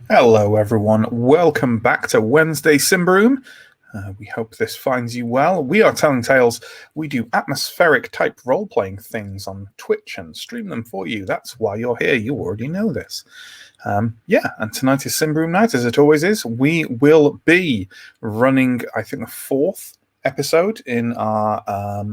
Hello, everyone. Welcome back to Wednesday Symbaroum. We hope this finds you well. We are telling tales. We do atmospheric type role playing things on Twitch and stream them for you. That's why you're here. You already know this. And tonight is Symbaroum night, as it always is. We will be running, I think, the fourth episode in our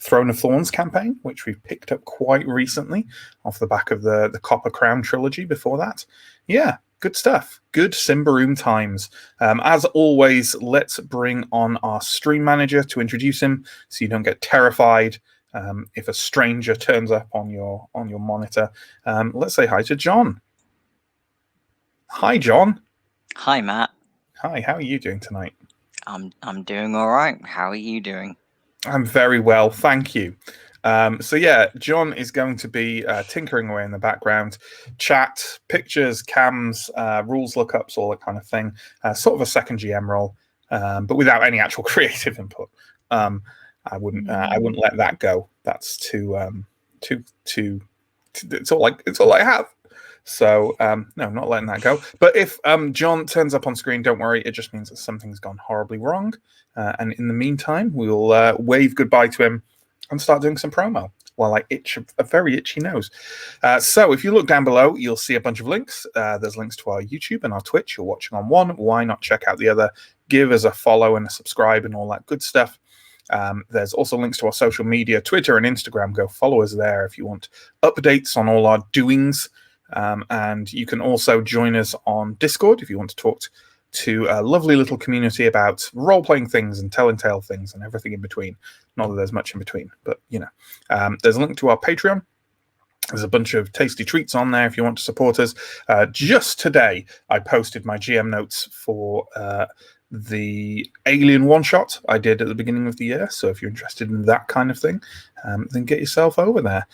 Throne of Thorns campaign, which we've picked up quite recently off the back of the Copper Crown trilogy before that. Yeah, good stuff. Good Symbaroum times. As always, let's bring on our stream manager to introduce him so you don't get terrified if a stranger turns up on your monitor. Let's say hi to John. Hi, John. Hi, Matt. Hi, how are you doing tonight? I'm doing all right. How are you doing? I'm very well, thank you. John is going to be tinkering away in the background, chat, pictures, cams, rules lookups, all that kind of thing. Sort of a second GM role, but without any actual creative input. I wouldn't let that go. That's too. It's all I have. So no, not letting that go. But if John turns up on screen, don't worry. It just means that something's gone horribly wrong. And in the meantime, we'll wave goodbye to him and start doing some promo while I itch a very itchy nose. So if you look down below, you'll see a bunch of links. There's links to our YouTube and our Twitch. You're watching on one. Why not check out the other? Give us a follow and a subscribe and all that good stuff. There's also links to our social media, Twitter and Instagram. Go follow us there if you want updates on all our doings. And you can also join us on Discord if you want to talk to a lovely little community about role-playing things and telling tale things and everything in between. Not that there's much in between, but you know. There's a link to our Patreon. There's a bunch of tasty treats on there if you want to support us. Just today, I posted my GM notes for the Alien one-shot I did at the beginning of the year. So if you're interested in that kind of thing, then get yourself over there.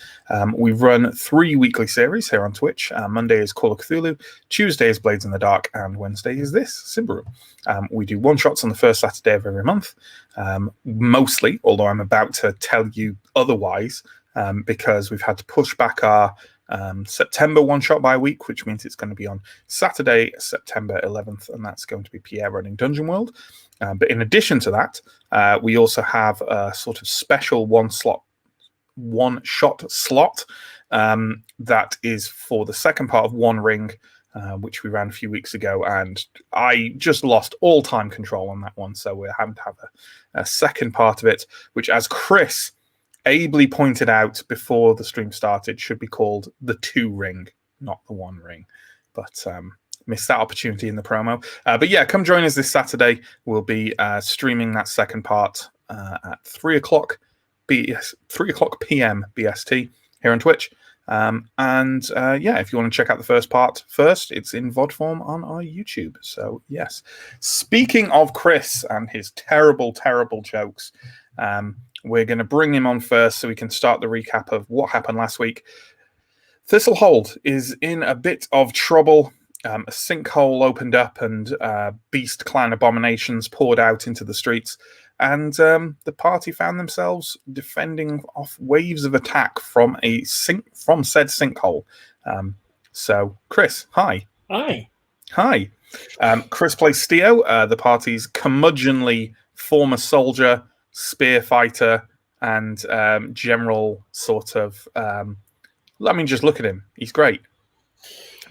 We run 3 weekly series here on Twitch. Monday is Call of Cthulhu, Tuesday is Blades in the Dark, and Wednesday is this, Symbaroum. We do one-shots on the first Saturday of every month, mostly, although I'm about to tell you otherwise, because we've had to push back our September one-shot by a week, which means it's going to be on Saturday, September 11th, and that's going to be Pierre running Dungeon World. But in addition to that, we also have a sort of special one-shot slot that is for the second part of One Ring, which we ran a few weeks ago, and I just lost all time control on that one, so we're having to have a second part of it, which, as Chris ably pointed out before the stream started, should be called the 2 Ring, not the 1 Ring. But missed that opportunity in the promo. But yeah, come join us this Saturday. We'll be streaming that second part at 3 o'clock p.m. BST here on Twitch. If you want to check out the first part first, it's in VOD form on our YouTube. So yes, speaking of Chris and his terrible, terrible jokes, we're going to bring him on first so we can start the recap of what happened last week. Thistlehold is in a bit of trouble. A sinkhole opened up and beast clan abominations poured out into the streets. And the party found themselves defending off waves of attack from said sinkhole. So, Chris, hi. Hi. Hi. Chris plays Steo, the party's curmudgeonly former soldier, spear fighter, and general sort of... just look at him. He's great.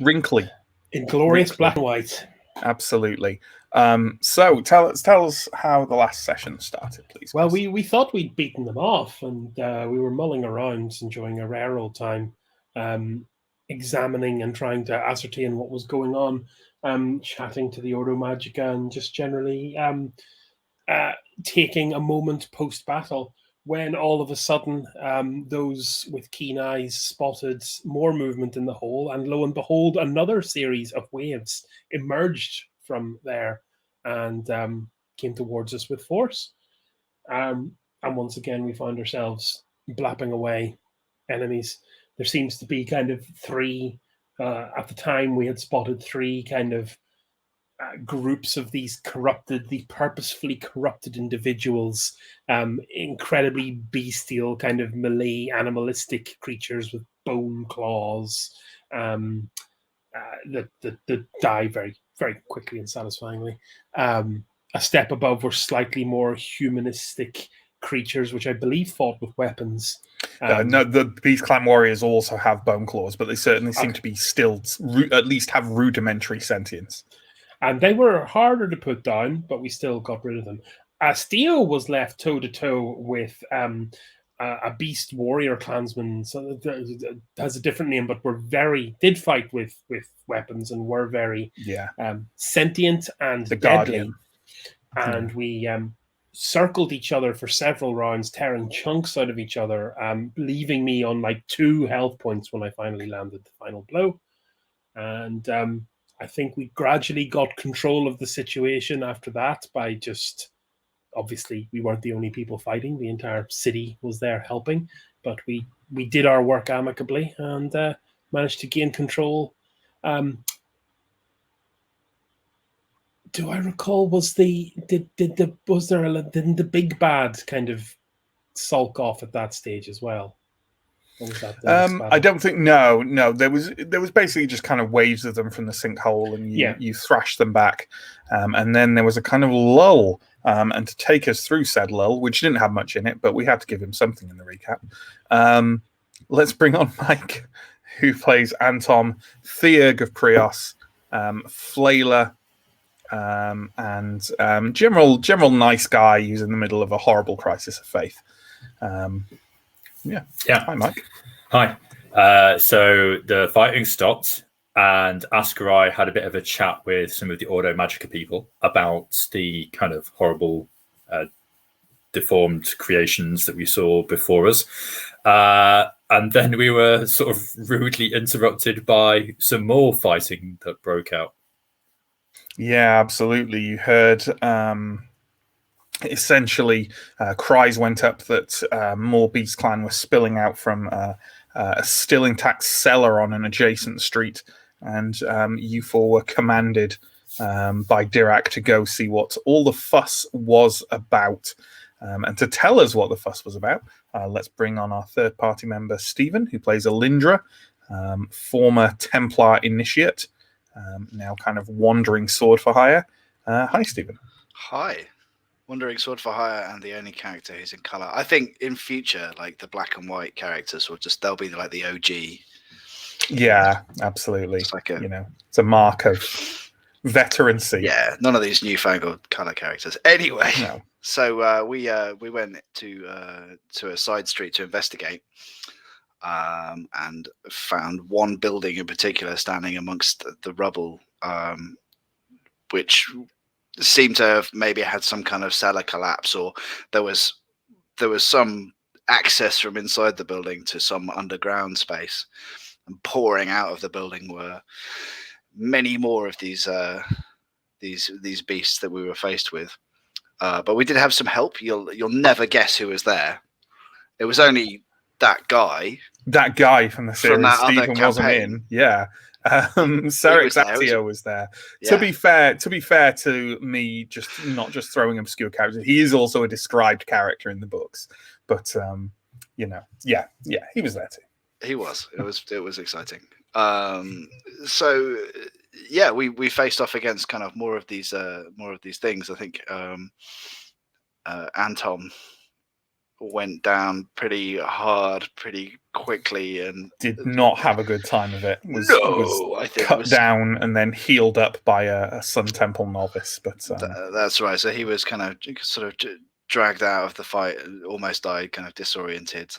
Wrinkly. In glorious black and white. Absolutely. So tell us how the last session started, please. Well, we thought we'd beaten them off, and we were mulling around, enjoying a rare old time, examining and trying to ascertain what was going on, chatting to the Ordo Magica, and just generally taking a moment post-battle, when all of a sudden those with keen eyes spotted more movement in the hole, and lo and behold, another series of waves emerged from there and came towards us with force. And once again, we found ourselves blapping away enemies. There seems to be kind of 3, at the time we had spotted 3 kind of groups of these purposefully corrupted individuals, incredibly bestial, kind of melee, animalistic creatures with bone claws, that die very, very quickly and satisfyingly. A step above were slightly more humanistic creatures, which I believe fought with weapons. No, the Beast Clan warriors also have bone claws, but they certainly seem Okay. to be still at least have rudimentary sentience. And they were harder to put down, but we still got rid of them. Steel was left toe to toe with a beast warrior clansman. So it has a different name, but did fight with weapons and were very sentient and The deadly. Guardian. And we circled each other for several rounds, tearing chunks out of each other, leaving me on like 2 health points when I finally landed the final blow. And I think we gradually got control of the situation after that by just, obviously, we weren't the only people fighting. The entire city was there helping. But we did our work amicably and managed to gain control. Do I recall, didn't the big bad kind of sulk off at that stage as well? Or was that the next battle? I don't think no. There was basically just kind of waves of them from the sinkhole, and you thrashed them back, and then there was a kind of lull. And to take us through said lull, which didn't have much in it, but we had to give him something in the recap. Let's bring on Mike, who plays Anton, Theurg of Prios, Flailer, and general nice guy who's in the middle of a horrible crisis of faith. Yeah. Hi, Mike. Hi. So the fighting stopped, and Ascarai had a bit of a chat with some of the Ordo Magica people about the kind of horrible, deformed creations that we saw before us. And then we were sort of rudely interrupted by some more fighting that broke out. Yeah, absolutely. You heard essentially cries went up that more Beast Clan were spilling out from a still intact cellar on an adjacent street, and you four were commanded by Dirac to go see what all the fuss was about. And to tell us what the fuss was about, let's bring on our third party member, Stephen, who plays Alindra, former Templar initiate, now kind of wandering sword for hire. Hi, Stephen. Hi. Wandering Sword for Hire, and the only character who's in colour. I think in future, like the black and white characters they'll be like the OG. Yeah, absolutely. It's like it's a mark of veterancy. Yeah, none of these newfangled colour characters. Anyway, No. So we went to a side street to investigate, and found one building in particular standing amongst the rubble, which seemed to have maybe had some kind of cellar collapse, or there was some access from inside the building to some underground space, and pouring out of the building were many more of these beasts that we were faced with. But we did have some help. You'll never guess who was there. It was only that guy from the series. Stephen wasn't in. Yeah. Sarek Zatio was there. Yeah. To be fair to me, not just throwing obscure characters, he is also a described character in the books. But he was there too. He was. It was exciting. So yeah, we faced off against kind of more of these things. I think Anton went down pretty hard, pretty quickly, and did not have a good time of it. Was cut down and then healed up by a Sun Temple novice. But that's right. So he was kind of sort of dragged out of the fight, almost died, kind of disoriented.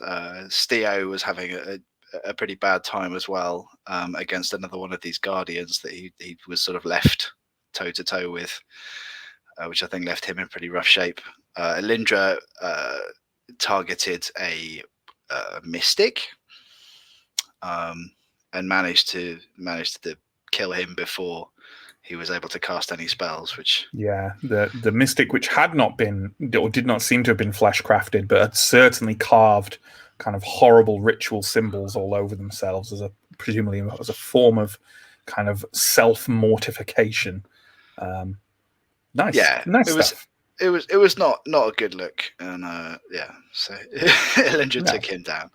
Steo was having a pretty bad time as well, against another one of these guardians that he was sort of left toe to toe with, which I think left him in pretty rough shape. Alindra targeted a mystic, and managed to kill him before he was able to cast any spells. Which the mystic, which had not been, or did not seem to have been flesh crafted, but had certainly carved kind of horrible ritual symbols all over themselves presumably as a form of kind of self mortification. Nice stuff. It was not a good look, and so Alindra took him down.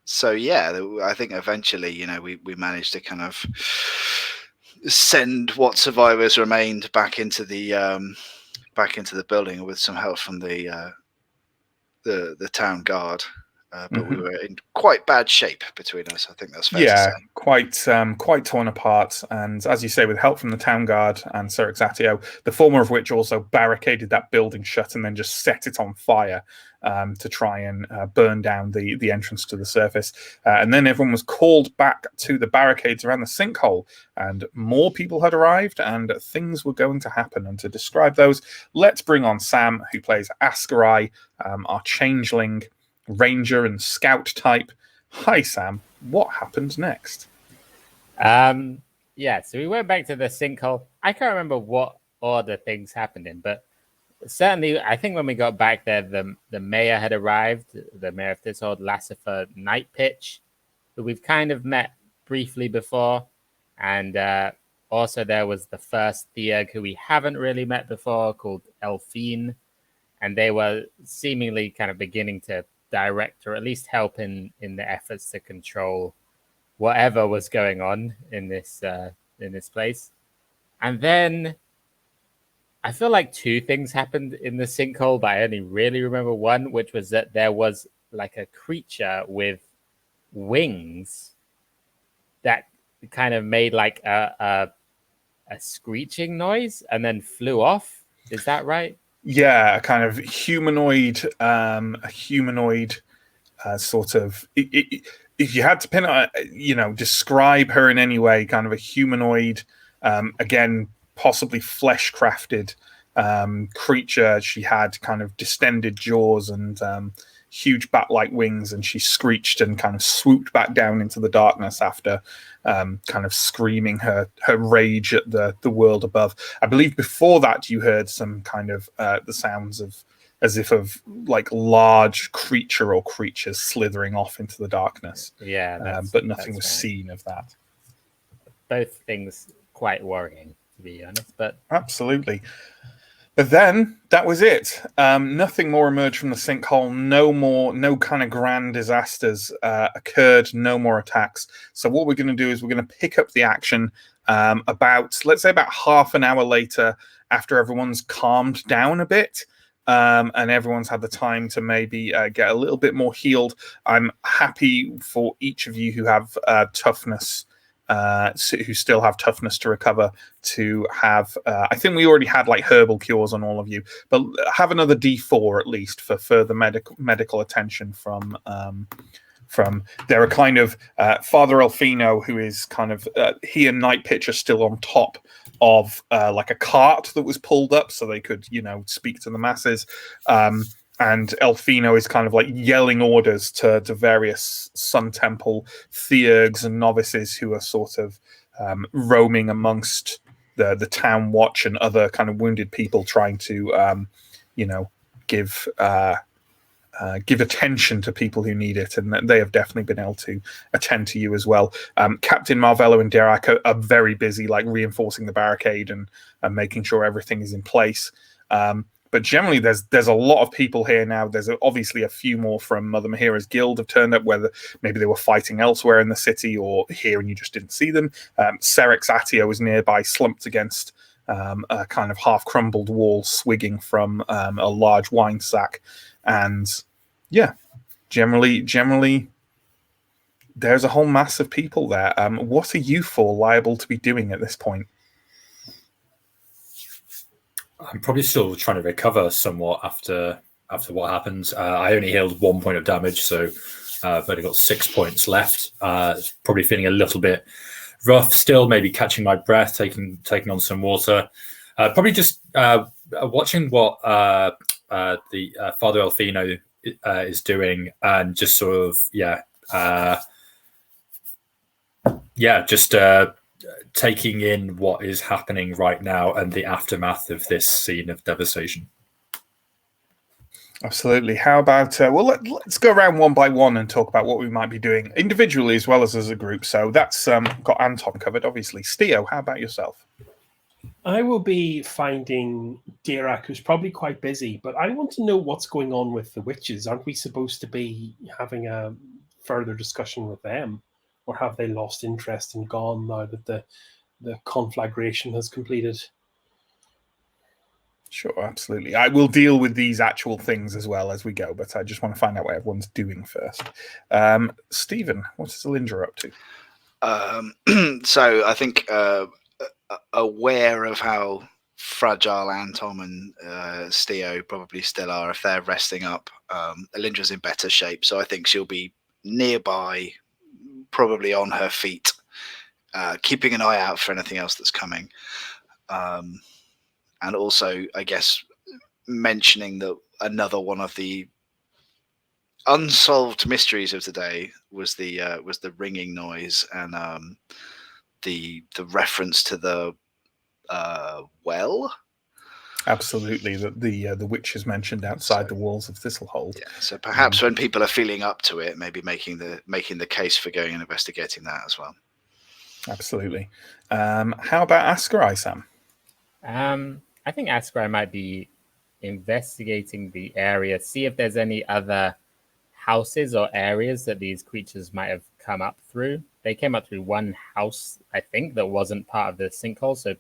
So yeah, I think eventually, we managed to kind of send what survivors remained back into the building with some help from the town guard. But we were in quite bad shape between us. I think that's fair to say. Quite torn apart. And as you say, with help from the town guard and Sir Exatio, the former of which also barricaded that building shut and then just set it on fire to try and burn down the entrance to the surface. And then everyone was called back to the barricades around the sinkhole, and more people had arrived, and things were going to happen. And to describe those, let's bring on Sam, who plays Ascarai, our changeling ranger and scout type. Hi, Sam. What happened next? So we went back to the sinkhole. I can't remember what order things happened in, but certainly I think when we got back there, the mayor had arrived, the mayor of this old Lassifer Night Pitch, who we've kind of met briefly before. And also there was the first Theurg, who we haven't really met before, called Elfine. And they were seemingly kind of beginning to direct or at least help in the efforts to control whatever was going on in this place. And then I feel like two things happened in the sinkhole, but I only really remember one, which was that there was like a creature with wings that kind of made like a screeching noise and then flew off. Is that right? Yeah, a kind of humanoid, sort of. If you had to pin, describe her in any way, kind of a humanoid, again, possibly flesh-crafted creature. She had kind of distended jaws and huge bat-like wings, and she screeched and kind of swooped back down into the darkness after kind of screaming her rage at the world above. I believe before that you heard some kind of the sounds of as if of like large creature or creatures slithering off into the darkness. Yeah, but nothing was seen of that. Both things quite worrying, to be honest. But absolutely. But then that was it. Nothing more emerged from the sinkhole. No kind of grand disasters occurred. No more attacks. So what we're going to do is we're going to pick up the action let's say about half an hour later, after everyone's calmed down a bit. And everyone's had the time to maybe get a little bit more healed. I'm happy for each of you who have toughness, who still have toughness to recover, to have I think we already had like herbal cures on all of you, but have another D4 at least for further medical attention from there are kind of Father Elfino, who is kind of he and Night Pitch are still on top of like a cart that was pulled up so they could speak to the masses, and Elfino is kind of like yelling orders to various Sun Temple Theurgs and novices who are sort of roaming amongst the town watch and other kind of wounded people, trying to give attention to people who need it, and they have definitely been able to attend to you as well. Captain Marvello and Dirac are very busy, like reinforcing the barricade and making sure everything is in place. But generally, there's a lot of people here now. There's obviously a few more from Mother Mahira's guild have turned up, whether maybe they were fighting elsewhere in the city or here and you just didn't see them. Serex Atio is nearby, slumped against a kind of half-crumbled wall, swigging from a large wine sack. And yeah, generally, there's a whole mass of people there. What are you four liable to be doing at this point? I'm probably still trying to recover somewhat after what happened. I only healed 1 point of damage, so I've only got 6 points left. Probably feeling a little bit rough still, maybe catching my breath, taking on some water. Probably just watching what the Father Elfino is doing, and just sort of just taking in what is happening right now and the aftermath of this scene of devastation. Absolutely. How about let's go around one by one and talk about what we might be doing individually as well as a group. So that's got Anton covered, obviously. Steo, how about yourself? I will be finding Dirac, who's probably quite busy, but I want to know what's going on with the witches. Aren't we supposed to be having a further discussion with them, or have they lost interest and gone now that the conflagration has completed? Sure, absolutely. I will deal with these actual things as well as we go, but I just want to find out what everyone's doing first. Stephen, what is Alindra up to? So I think aware of how fragile Antom and Steo probably still are, if they're resting up, Alindra's in better shape, so I think she'll be nearby, probably on her feet, keeping an eye out for anything else that's coming. And also, I guess, mentioning that another one of the unsolved mysteries of today was the ringing noise and the reference to the well. Absolutely, that the witch is mentioned outside the walls of Thistlehold. Yeah, so perhaps when people are feeling up to it, maybe making the case for going and investigating that as well. Absolutely. How about Ascarai, Sam? I think Ascarai might be investigating the area, see if there's any other houses or areas that these creatures might have come up through. They came up through one house, I think, that wasn't part of the sinkhole. So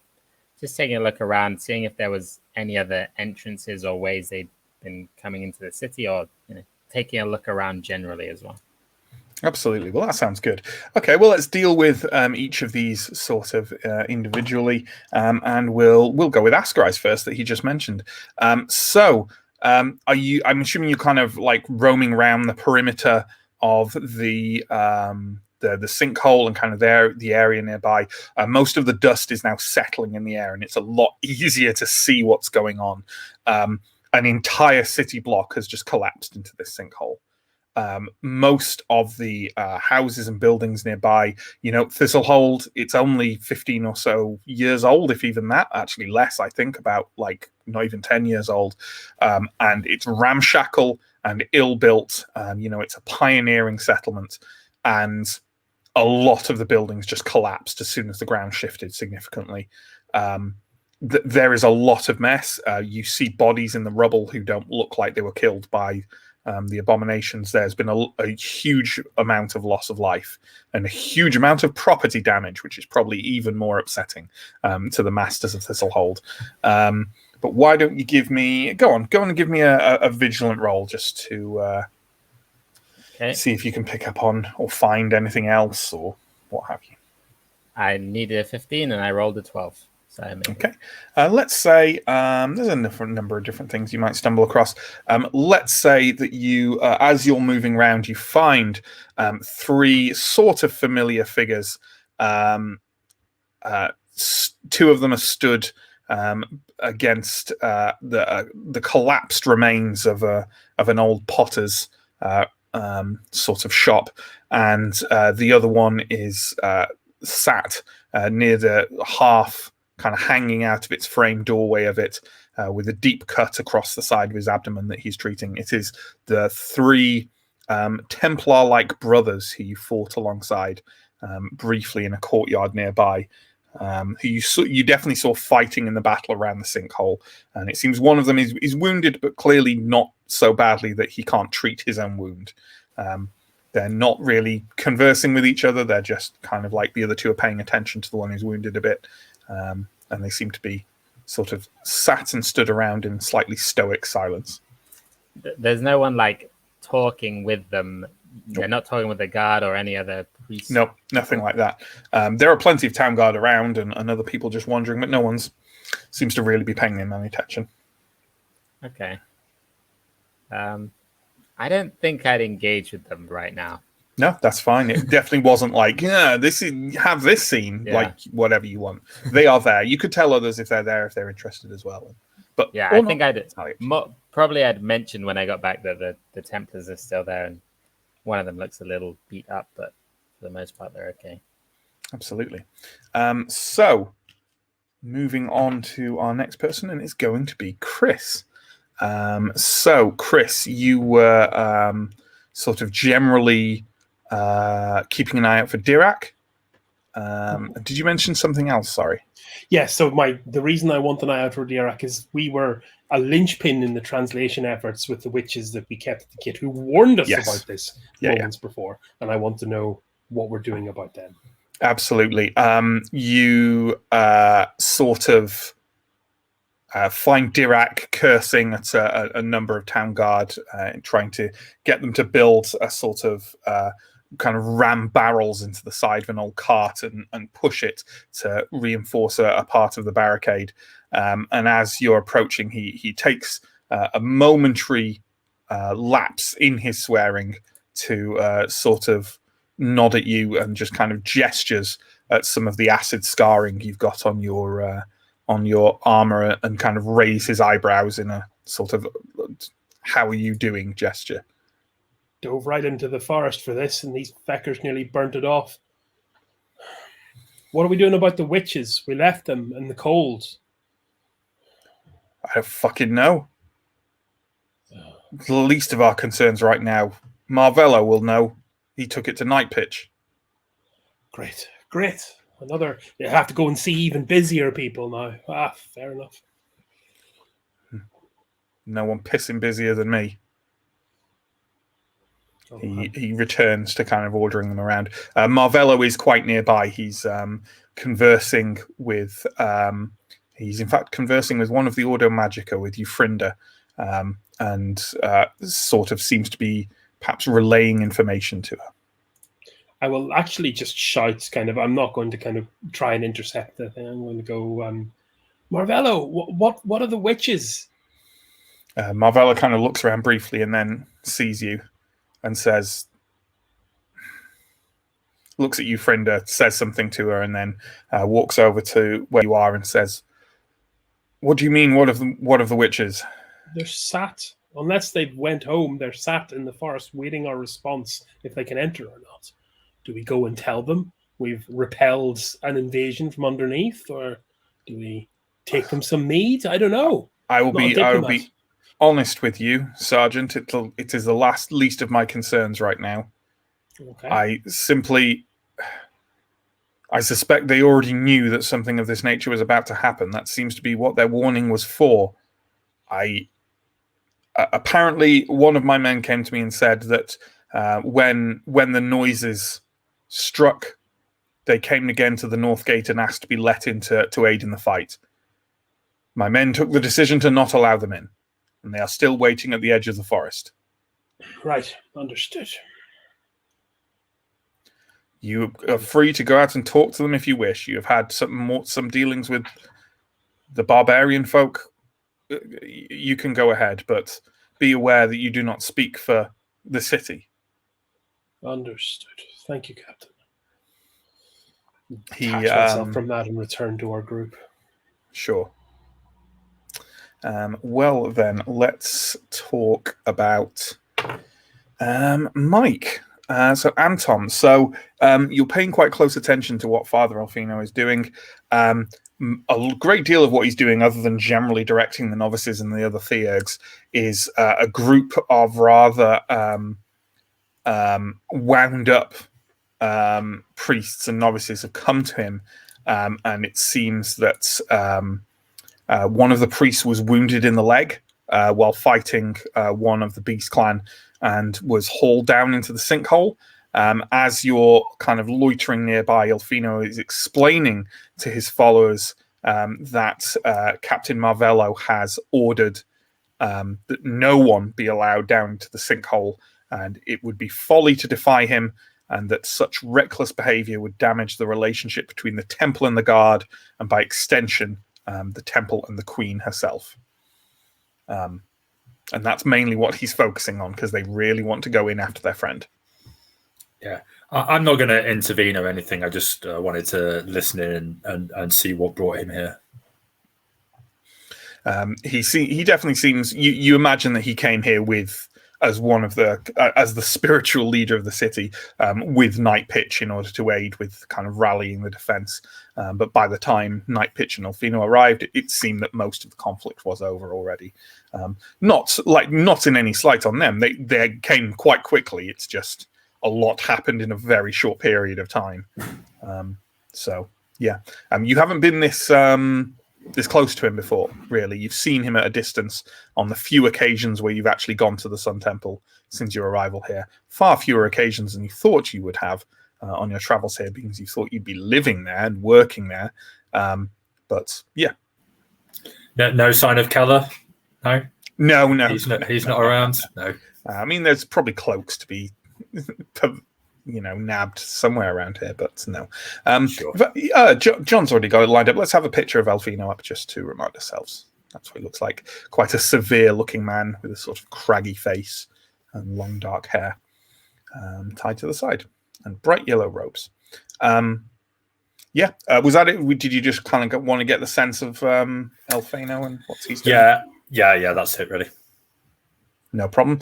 just taking a look around, seeing if there was any other entrances or ways they'd been coming into the city, or taking a look around generally as well. Absolutely. Well, that sounds good. Okay, well, let's deal with each of these sort of individually, and we'll go with Ascarai's first that he just mentioned. So, I'm assuming you're kind of like roaming around the perimeter of the sinkhole and kind of the area nearby. Most of the dust is now settling in the air, and it's a lot easier to see what's going on. An entire city block has just collapsed into this sinkhole. Most of the houses and buildings nearby, Thistlehold, it's only 15 or so years old, if even that, actually less, I think, about like not even 10 years old. And it's ramshackle and ill-built. It's a pioneering settlement, and a lot of the buildings just collapsed as soon as the ground shifted significantly. There is a lot of mess. You see bodies in the rubble who don't look like they were killed by the abominations. There's been a huge amount of loss of life and a huge amount of property damage, which is probably even more upsetting to the masters of Thistlehold. But why don't you go on and give me a vigilant roll just to see if you can pick up on or find anything else or what have you. I needed a 15 and I rolled a 12. So okay, let's say there's a number of different things you might stumble across. Let's say that you, as you're moving around, you find three sort of familiar figures. Two of them are stood against the collapsed remains of an old potter's sort of shop, and the other one is sat near the half kind of hanging out of its frame doorway of it, with a deep cut across the side of his abdomen that he's treating. It is the three Templar-like brothers who you fought alongside briefly in a courtyard nearby, who you definitely saw fighting in the battle around the sinkhole. And it seems one of them is wounded, but clearly not so badly that he can't treat his own wound. They're not really conversing with each other. They're just kind of like the other two are paying attention to the one who's wounded a bit. And they seem to be sort of sat and stood around in slightly stoic silence. There's no one like talking with them. Nope. They're not talking with the guard or any other priest. No, nothing like that. There are plenty of town guard around and other people just wandering, but no one's seems to really be paying them any attention. Okay. I don't think I'd engage with them right now. No, that's fine. It definitely wasn't like, have this scene, like whatever you want. They are there. You could tell others if they're there, if they're interested as well. But yeah, I think I'd mentioned when I got back that the Templars are still there, and one of them looks a little beat up, but for the most part, they're okay. Absolutely. So, moving on to our next person, and it's going to be Chris. So, Chris, you were sort of generally keeping an eye out for Dirac. Did you mention something else? Sorry. Yeah, so the reason I want an eye out for Dirac is we were a linchpin in the translation efforts with the witches that we kept at the kit, who warned us about this moments before, and I want to know what we're doing about them. Absolutely. You sort of find Dirac cursing at a number of town guard, trying to get them to build a sort of kind of ram barrels into the side of an old cart and push it to reinforce a part of the barricade. And as you're approaching, he takes a momentary lapse in his swearing to sort of nod at you and just kind of gestures at some of the acid scarring you've got on your armor and kind of raise his eyebrows in a sort of "how are you doing" gesture. Dove right into the forest for this, and these feckers nearly burnt it off. What are we doing about the witches? We left them in the cold. I don't fucking know. The least of our concerns right now. Marvello will know. He took it to Night Pitch. Great. You have to go and see even busier people now. Fair enough. No one pissing busier than me. He returns to kind of ordering them around. Marvello is quite nearby. He's conversing with... he's in fact conversing with one of the Ordo Magica, with Eufrinda, and sort of seems to be perhaps relaying information to her. I will actually just shout, I'm not going to kind of try and intercept the thing. I'm going to go, Marvello, what are the witches? Marvello kind of looks around briefly and then sees you and says, looks at you, Frinda, says something to her, and then walks over to where you are and says, "What do you mean, what of the witches?" They're sat, unless they've went home, they're sat in the forest waiting our response if they can enter or not. Do we go and tell them we've repelled an invasion from underneath, or do we take them some mead? I don't know. I will be honest with you, Sergeant. It is the least of my concerns right now. Okay. I suspect they already knew that something of this nature was about to happen. That seems to be what their warning was for. Apparently, one of my men came to me and said that when the noises struck, they came again to the North Gate and asked to be let in to aid in the fight. My men took the decision to not allow them in, and they are still waiting at the edge of the forest. Right, understood. You are free to go out and talk to them if you wish. You have had some dealings with the barbarian folk. You can go ahead, but be aware that you do not speak for the city. Understood. Thank you, Captain. Detach myself from that and return to our group. Sure. Well, then, let's talk about Mike. So, Anton, you're paying quite close attention to what Father Alfino is doing. A great deal of what he's doing, other than generally directing the novices and the other theurgs, is a group of rather wound up priests and novices have come to him, and it seems that one of the priests was wounded in the leg while fighting one of the Beast Clan and was hauled down into the sinkhole. As you're kind of loitering nearby, Alfino is explaining to his followers that Captain Marvello has ordered that no one be allowed down to the sinkhole, and it would be folly to defy him, and that such reckless behavior would damage the relationship between the temple and the guard, and by extension, the temple and the queen herself. And that's mainly what he's focusing on, because they really want to go in after their friend. Yeah, I'm not going to intervene or anything. I just wanted to listen in and see what brought him here. He definitely seems. You imagine that he came here as the spiritual leader of the city, with Night Pitch in order to aid with kind of rallying the defense. But by the time Night Pitch and Alfino arrived, it seemed that most of the conflict was over already. Not in any slight on them. They came quite quickly. It's just a lot happened in a very short period of time. So yeah, you haven't been this close to him before, really. You've seen him at a distance on the few occasions where you've actually gone to the Sun Temple since your arrival here. Far fewer occasions than you thought you would have on your travels here, because you thought you'd be living there and working there. But yeah. No sign of Keller? No? No. He's not around? No. I mean, there's probably cloaks to be, nabbed somewhere around here, but no. Sure. But, John's already got it lined up. Let's have a picture of Elfino up just to remind ourselves. That's what he looks like. Quite a severe-looking man with a sort of craggy face and long dark hair tied to the side and bright yellow robes. Was that it? Did you just kind of want to get the sense of Elfino and what he's doing? Yeah, that's it, really. No problem.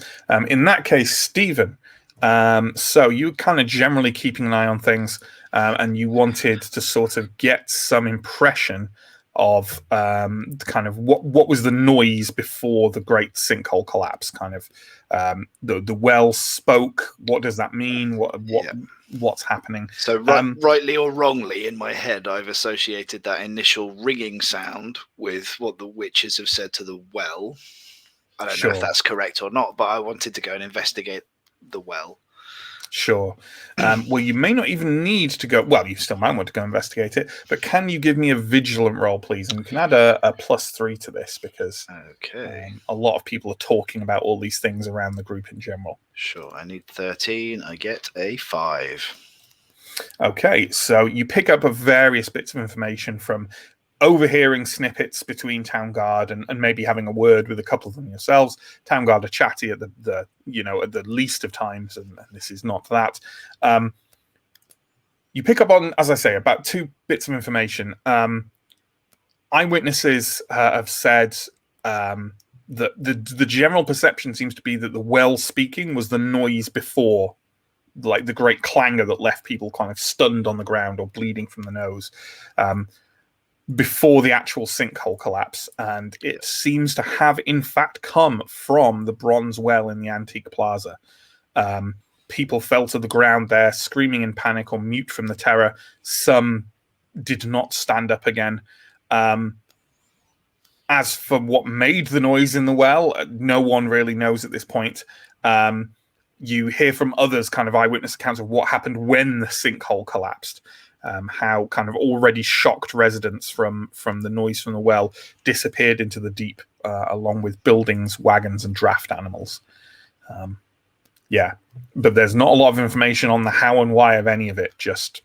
In that case, Stephen, so you kind of generally keeping an eye on things, and you wanted to sort of get some impression of kind of what was the noise before the great sinkhole collapse. Kind of the well spoke. What does that mean? What's happening? So rightly or wrongly, in my head, I've associated that initial ringing sound with what the witches have said to the well. I don't know if that's correct or not, but I wanted to go and investigate the well. Sure. Well, you may not even need to go. Well, you still might want to go investigate it, but can you give me a vigilant roll, please? And you can add a +3 to this, because a lot of people are talking about all these things around the group in general. Sure. I need 13. I get a 5. Okay, so you pick up various bits of information from overhearing snippets between Town Guard and maybe having a word with a couple of them yourselves. Town Guard are chatty at the at the least of times, and this is not that. You pick up on, as I say, about 2 bits of information. Eyewitnesses have said that the general perception seems to be that the well speaking was the noise before, like the great clangor that left people kind of stunned on the ground or bleeding from the nose. Before the actual sinkhole collapse, and it seems to have in fact come from the bronze well in the Antique Plaza. People fell to the ground there, screaming in panic or mute from the terror. Some did not stand up again. As for what made the noise in the well, no one really knows at this point. You hear from others kind of eyewitness accounts of what happened when the sinkhole collapsed. How kind of already shocked residents from the noise from the well disappeared into the deep, along with buildings, wagons, and draft animals. But there's not a lot of information on the how and why of any of it. Just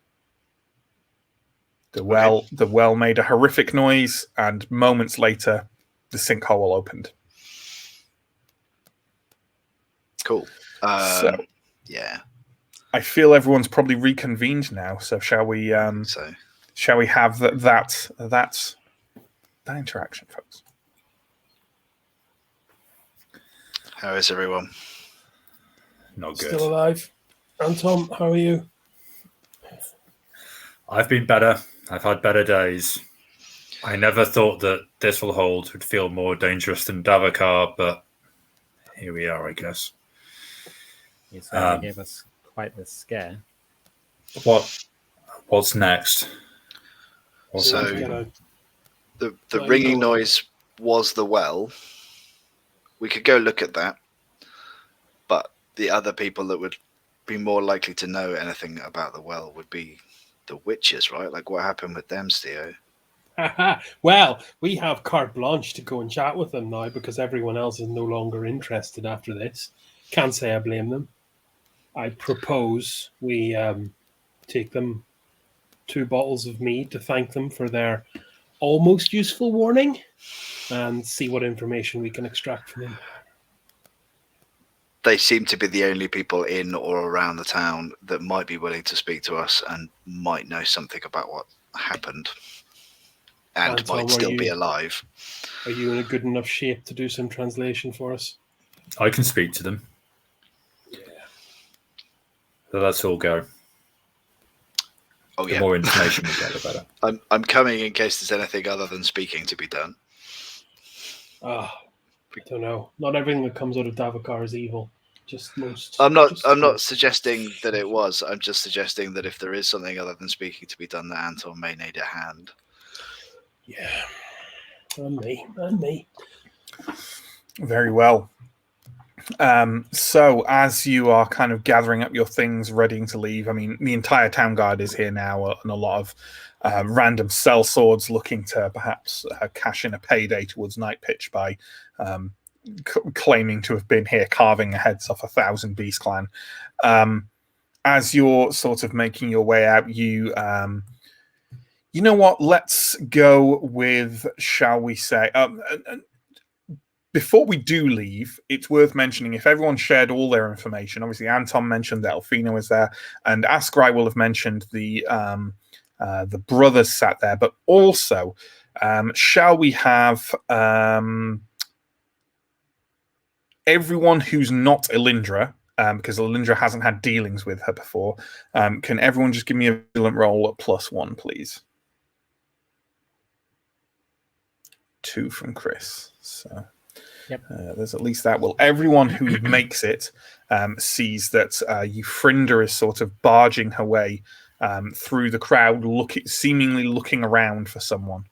the well made a horrific noise, and moments later, the sinkhole opened. Cool. Yeah. I feel everyone's probably reconvened now, so shall we? Shall we have that interaction, folks? How is everyone? Not good. Still alive. Anton, how are you? I've been better. I've had better days. I never thought that this will hold would feel more dangerous than Davokar, but here we are, I guess. You certainly gave us quite the scare. What's next? The ringing noise was the well. We could go look at that, but the other people that would be more likely to know anything about the well would be the witches, right? Like, what happened with them, Theo? Well, we have carte blanche to go and chat with them now, because everyone else is no longer interested after this. Can't say I blame them. I propose we take them 2 bottles of mead to thank them for their almost useful warning, and see what information we can extract from them. They seem to be the only people in or around the town that might be willing to speak to us and might know something about what happened, and Anton, might still be alive. Are you in a good enough shape to do some translation for us? I can speak to them. So let's all go. Oh, the more information we get, the better. I'm coming in case there's anything other than speaking to be done. I don't know. Not everything that comes out of Davokar is evil. I'm not suggesting that it was. I'm just suggesting that if there is something other than speaking to be done, that Anton may need a hand. Yeah, and me. Very well. So as you are kind of gathering up your things, readying to leave, I mean, the entire town guard is here now, and a lot of random sellswords looking to perhaps cash in a payday towards Night Pitch by claiming to have been here carving the heads off 1,000 Beast Clan. As you're sort of making your way out, you know what? Let's go with, shall we say, before we do leave, it's worth mentioning, if everyone shared all their information, obviously Anton mentioned that Elfina was there, and Askrai will have mentioned the brothers sat there, but also, shall we have everyone who's not Elindra, because Elindra hasn't had dealings with her before, can everyone just give me a vigilant roll at +1, please? 2 from Chris. So yep. There's at least that. Well, everyone who makes it sees that Euphrinda is sort of barging her way through the crowd, seemingly looking around for someone.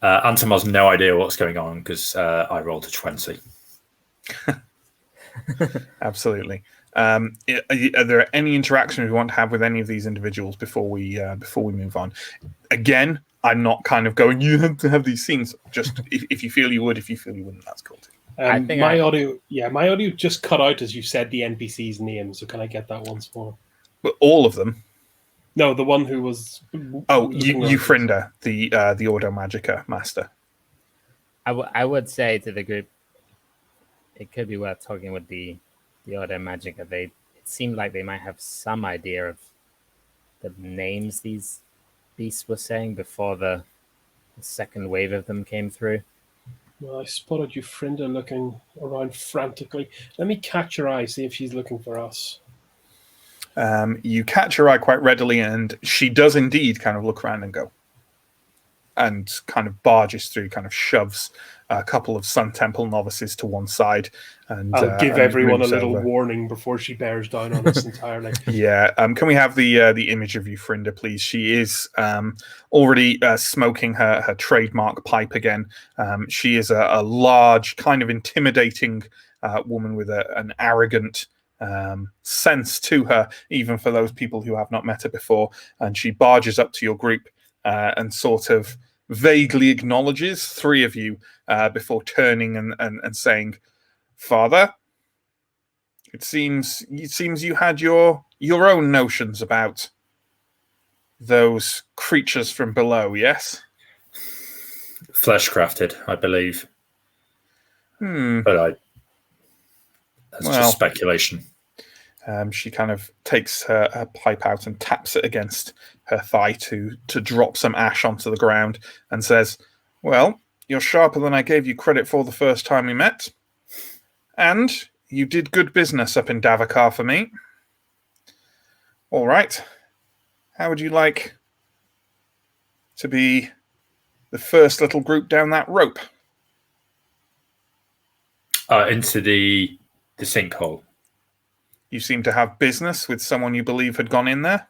Anton has no idea what's going on because I rolled a 20. Absolutely. Are there any interactions we want to have with any of these individuals before we move on? Again, I'm not kind of going, you have to have these scenes. Just if you feel you would, if you feel you wouldn't, that's cool too. My audio just cut out as you said the NPC's name. So can I get that once more? But all of them. No, the one who was. Oh, Euphrinda, the Ordo Magica master. I would say to the group, it could be worth talking with the Ordo Magica. It seemed like they might have some idea of the names these beasts were saying before the second wave of them came through. Well, I spotted Euphrinda looking around frantically. Let me catch her eye, see if she's looking for us. You catch her eye quite readily, and she does indeed kind of look around and go, and kind of barges through, kind of shoves a couple of Sun Temple novices to one side. And I'll give everyone a little over. Warning before she bears down on us entirely. Yeah. Can we have the image of Euphrinda, please? She is already smoking her trademark pipe again. She is a large, kind of intimidating woman with an arrogant sense to her, even for those people who have not met her before. And she barges up to your group and sort of vaguely acknowledges 3 of you before turning and saying, "Father, it seems you had your own notions about those creatures from below, yes?" Flesh crafted, I believe. But that's just speculation. She kind of takes her pipe out and taps it against her thigh to drop some ash onto the ground and says, "Well, you're sharper than I gave you credit for the first time we met. And you did good business up in Davakar for me. All right. How would you like to be the first little group down that rope?" Into the sinkhole. You seem to have business with someone you believe had gone in there.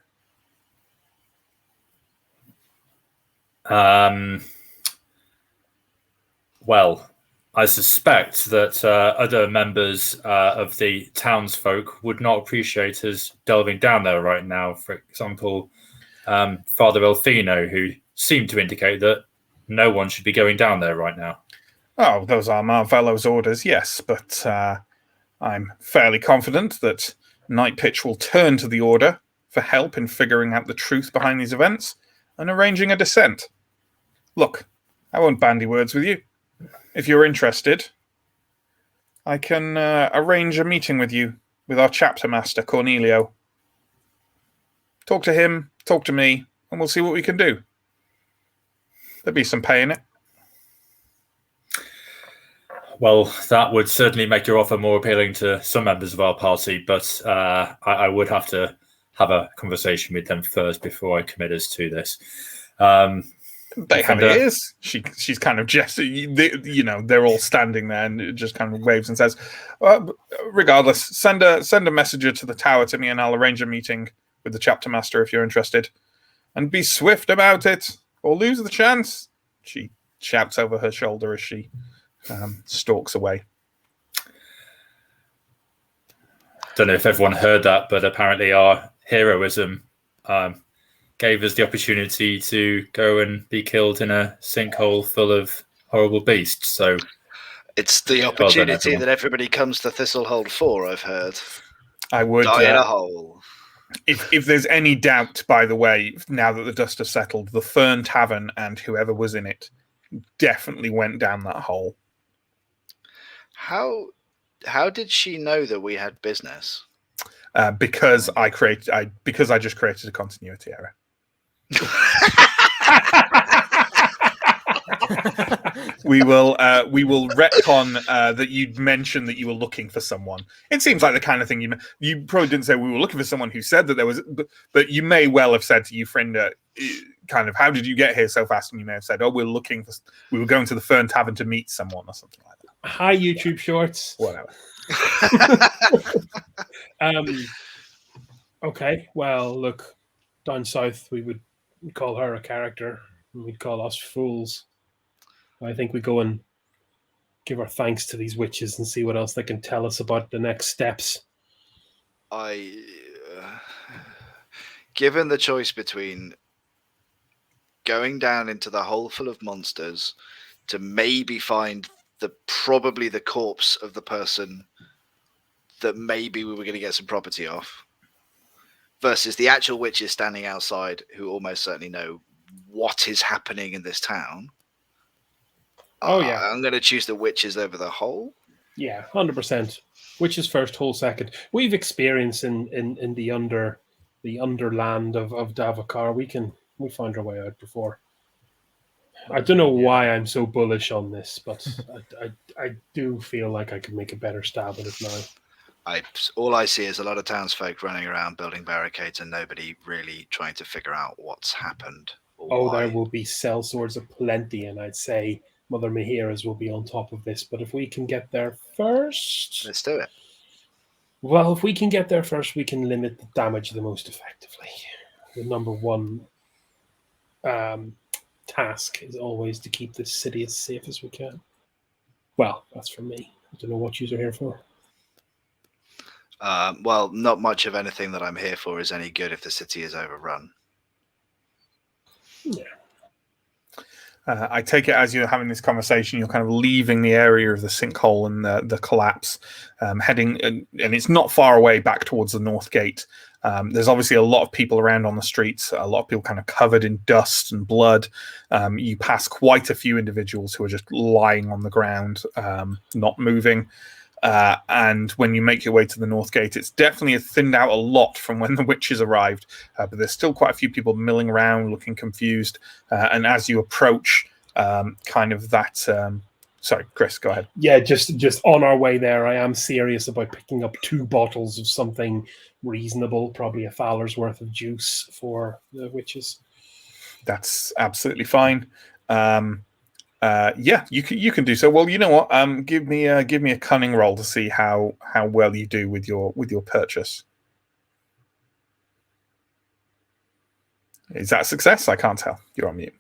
Well, I suspect that other members of the townsfolk would not appreciate us delving down there right now. For example, Father Elfino, who seemed to indicate that no one should be going down there right now. Oh, those are Marvello's orders, yes, but I'm fairly confident that Night Pitch will turn to the Order for help in figuring out the truth behind these events and arranging a descent. Look, I won't bandy words with you. If you're interested, I can arrange a meeting with you, with our chapter master, Cornelio. Talk to him, talk to me, and we'll see what we can do. There'll be some pay in it. Well, that would certainly make your offer more appealing to some members of our party, but I would have to have a conversation with them first before I commit us to this. They have ears. She's kind of gesturing. They're all standing there, and just kind of waves and says, "Regardless, send a messenger to the tower to me, and I'll arrange a meeting with the chapter master if you're interested. And be swift about it, or lose the chance." She shouts over her shoulder as she stalks away. Don't know if everyone heard that, but apparently our heroism gave us the opportunity to go and be killed in a sinkhole full of horrible beasts. So it's the opportunity that everybody comes to Thistlehold for, I've heard. I would die in a hole. If there's any doubt, by the way, now that the dust has settled, the Fern Tavern and whoever was in it definitely went down that hole. How did she know that we had business? Because I just created a continuity error. We will retcon that you'd mentioned that you were looking for someone. It seems like the kind of thing you probably didn't say we were looking for someone who said that there was, but you may well have said to you, Frinda, kind of, how did you get here so fast? And you may have said, we were going to the Fern Tavern to meet someone or something like that. Hi, YouTube Shorts. Whatever. Okay, well, look, down south we would call her a character, and we'd call us fools. I think we go and give our thanks to these witches and see what else they can tell us about the next steps. Given the choice between going down into the hole full of monsters to maybe find probably the corpse of the person that maybe we were going to get some property off, versus the actual witches standing outside who almost certainly know what is happening in this town. I'm going to choose the witches over the hole. Yeah, 100%. Witches first, hole second. We've experienced in the underland of Davokar. We found our way out before. I don't know why I'm so bullish on this, but I do feel like I could make a better stab at it now. All I see is a lot of townsfolk running around building barricades and nobody really trying to figure out what's happened. There will be sellswords aplenty, and I'd say Mother Mahiras will be on top of this. But if we can get there first... Let's do it. Well, if we can get there first, we can limit the damage the most effectively. The number one task is always to keep this city as safe as we can. Well, that's from me. I don't know what you are here for. Well, not much of anything that I'm here for is any good if the city is overrun. Yeah. I take it as you're having this conversation, you're kind of leaving the area of the sinkhole and the collapse, heading, and it's not far away back towards the north gate. There's obviously a lot of people around on the streets, a lot of people kind of covered in dust and blood. You pass quite a few individuals who are just lying on the ground, not moving. And when you make your way to the north gate, it's definitely thinned out a lot from when the witches arrived. But there's still quite a few people milling around, looking confused. And as you approach, kind of that... sorry, Chris, go ahead. Yeah, just on our way there, I am serious about picking up 2 bottles of something reasonable, probably $1 worth of juice for the witches. That's absolutely fine. Yeah, you can do so. Well, you know what? Give me a cunning roll to see how well you do with your purchase. Is that a success? I can't tell. You're on mute.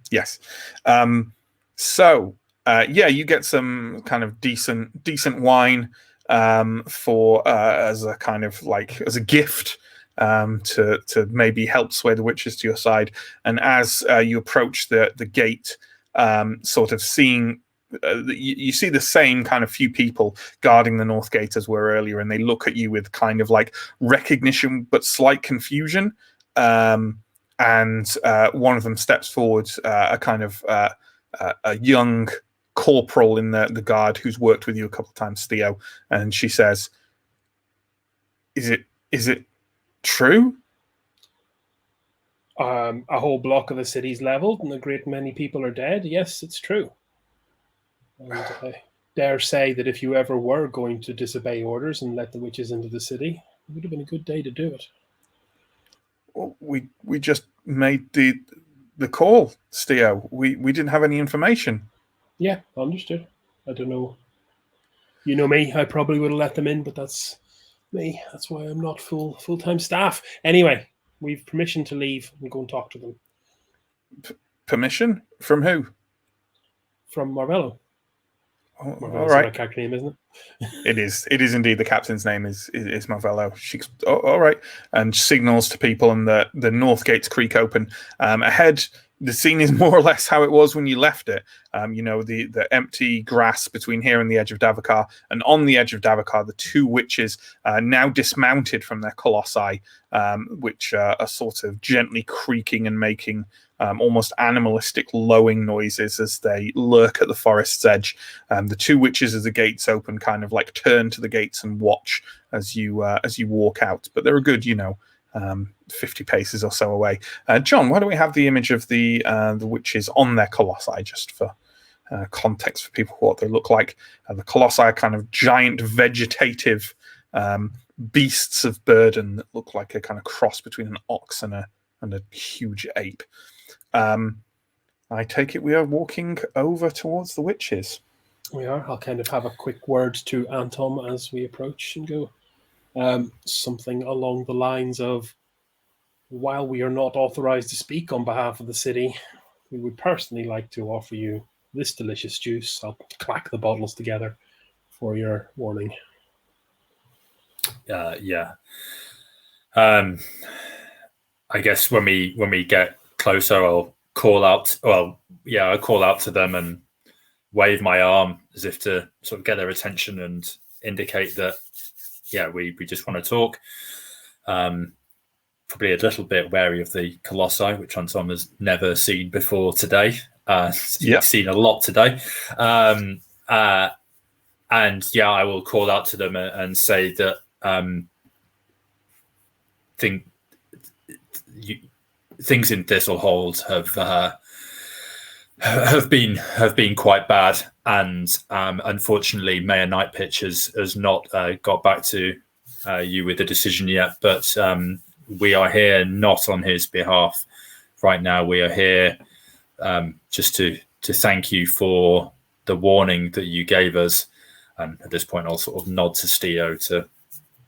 Yes. You get some kind of decent wine for as a kind of like as a gift to maybe help sway the witches to your side. And as you approach the gate, sort of seeing you see the same kind of few people guarding the north gate as were earlier, and they look at you with kind of like recognition but slight confusion. And one of them steps forward, a kind of a young corporal in the guard who's worked with you a couple of times, Theo, and she says, "Is it true? A whole block of the city's leveled and a great many people are dead. Yes, it's true. And I dare say that if you ever were going to disobey orders and let the witches into the city, it would have been a good day to do it." Well, we just made the the call, Steo. We didn't have any information. Yeah, understood. I don't know. You know me. I probably would have let them in, but that's me. That's why I'm not full-time staff. Anyway, we've permission to leave and go and talk to them. Permission from who? From Marvello. All right. Our character name, isn't it? It is. It is indeed. The captain's name is Marvello. She all right, and signals to people, and the north gates creak open. Ahead, the scene is more or less how it was when you left it. The empty grass between here and the edge of Davokar, and on the edge of Davokar, the two witches now dismounted from their colossi, which are sort of gently creaking and making almost animalistic lowing noises as they lurk at the forest's edge. The two witches, as the gates open, kind of like turn to the gates and watch as you walk out. But they're a good, 50 paces or so away. John, why don't we have the image of the witches on their colossi, just for context for people what they look like. The colossi are kind of giant vegetative beasts of burden that look like a kind of cross between an ox and a huge ape. I take it we are walking over towards the witches. We are. I'll kind of have a quick word to Anton as we approach and go something along the lines of, while we are not authorized to speak on behalf of the city, we would personally like to offer you this delicious juice. I'll clack the bottles together for your warning. Yeah. I guess when we get closer, I'll call out. I'll call out to them and wave my arm as if to sort of get their attention and indicate that, we just want to talk. Probably a little bit wary of the colossi, which Anton has never seen before today. He's seen a lot today. And I will call out to them and say that things in Thistlehold have been quite bad, and unfortunately, Mayor Nightpitch has not got back to you with a decision yet. But we are here not on his behalf right now. We are here just to thank you for the warning that you gave us. And at this point, I'll sort of nod to Steo to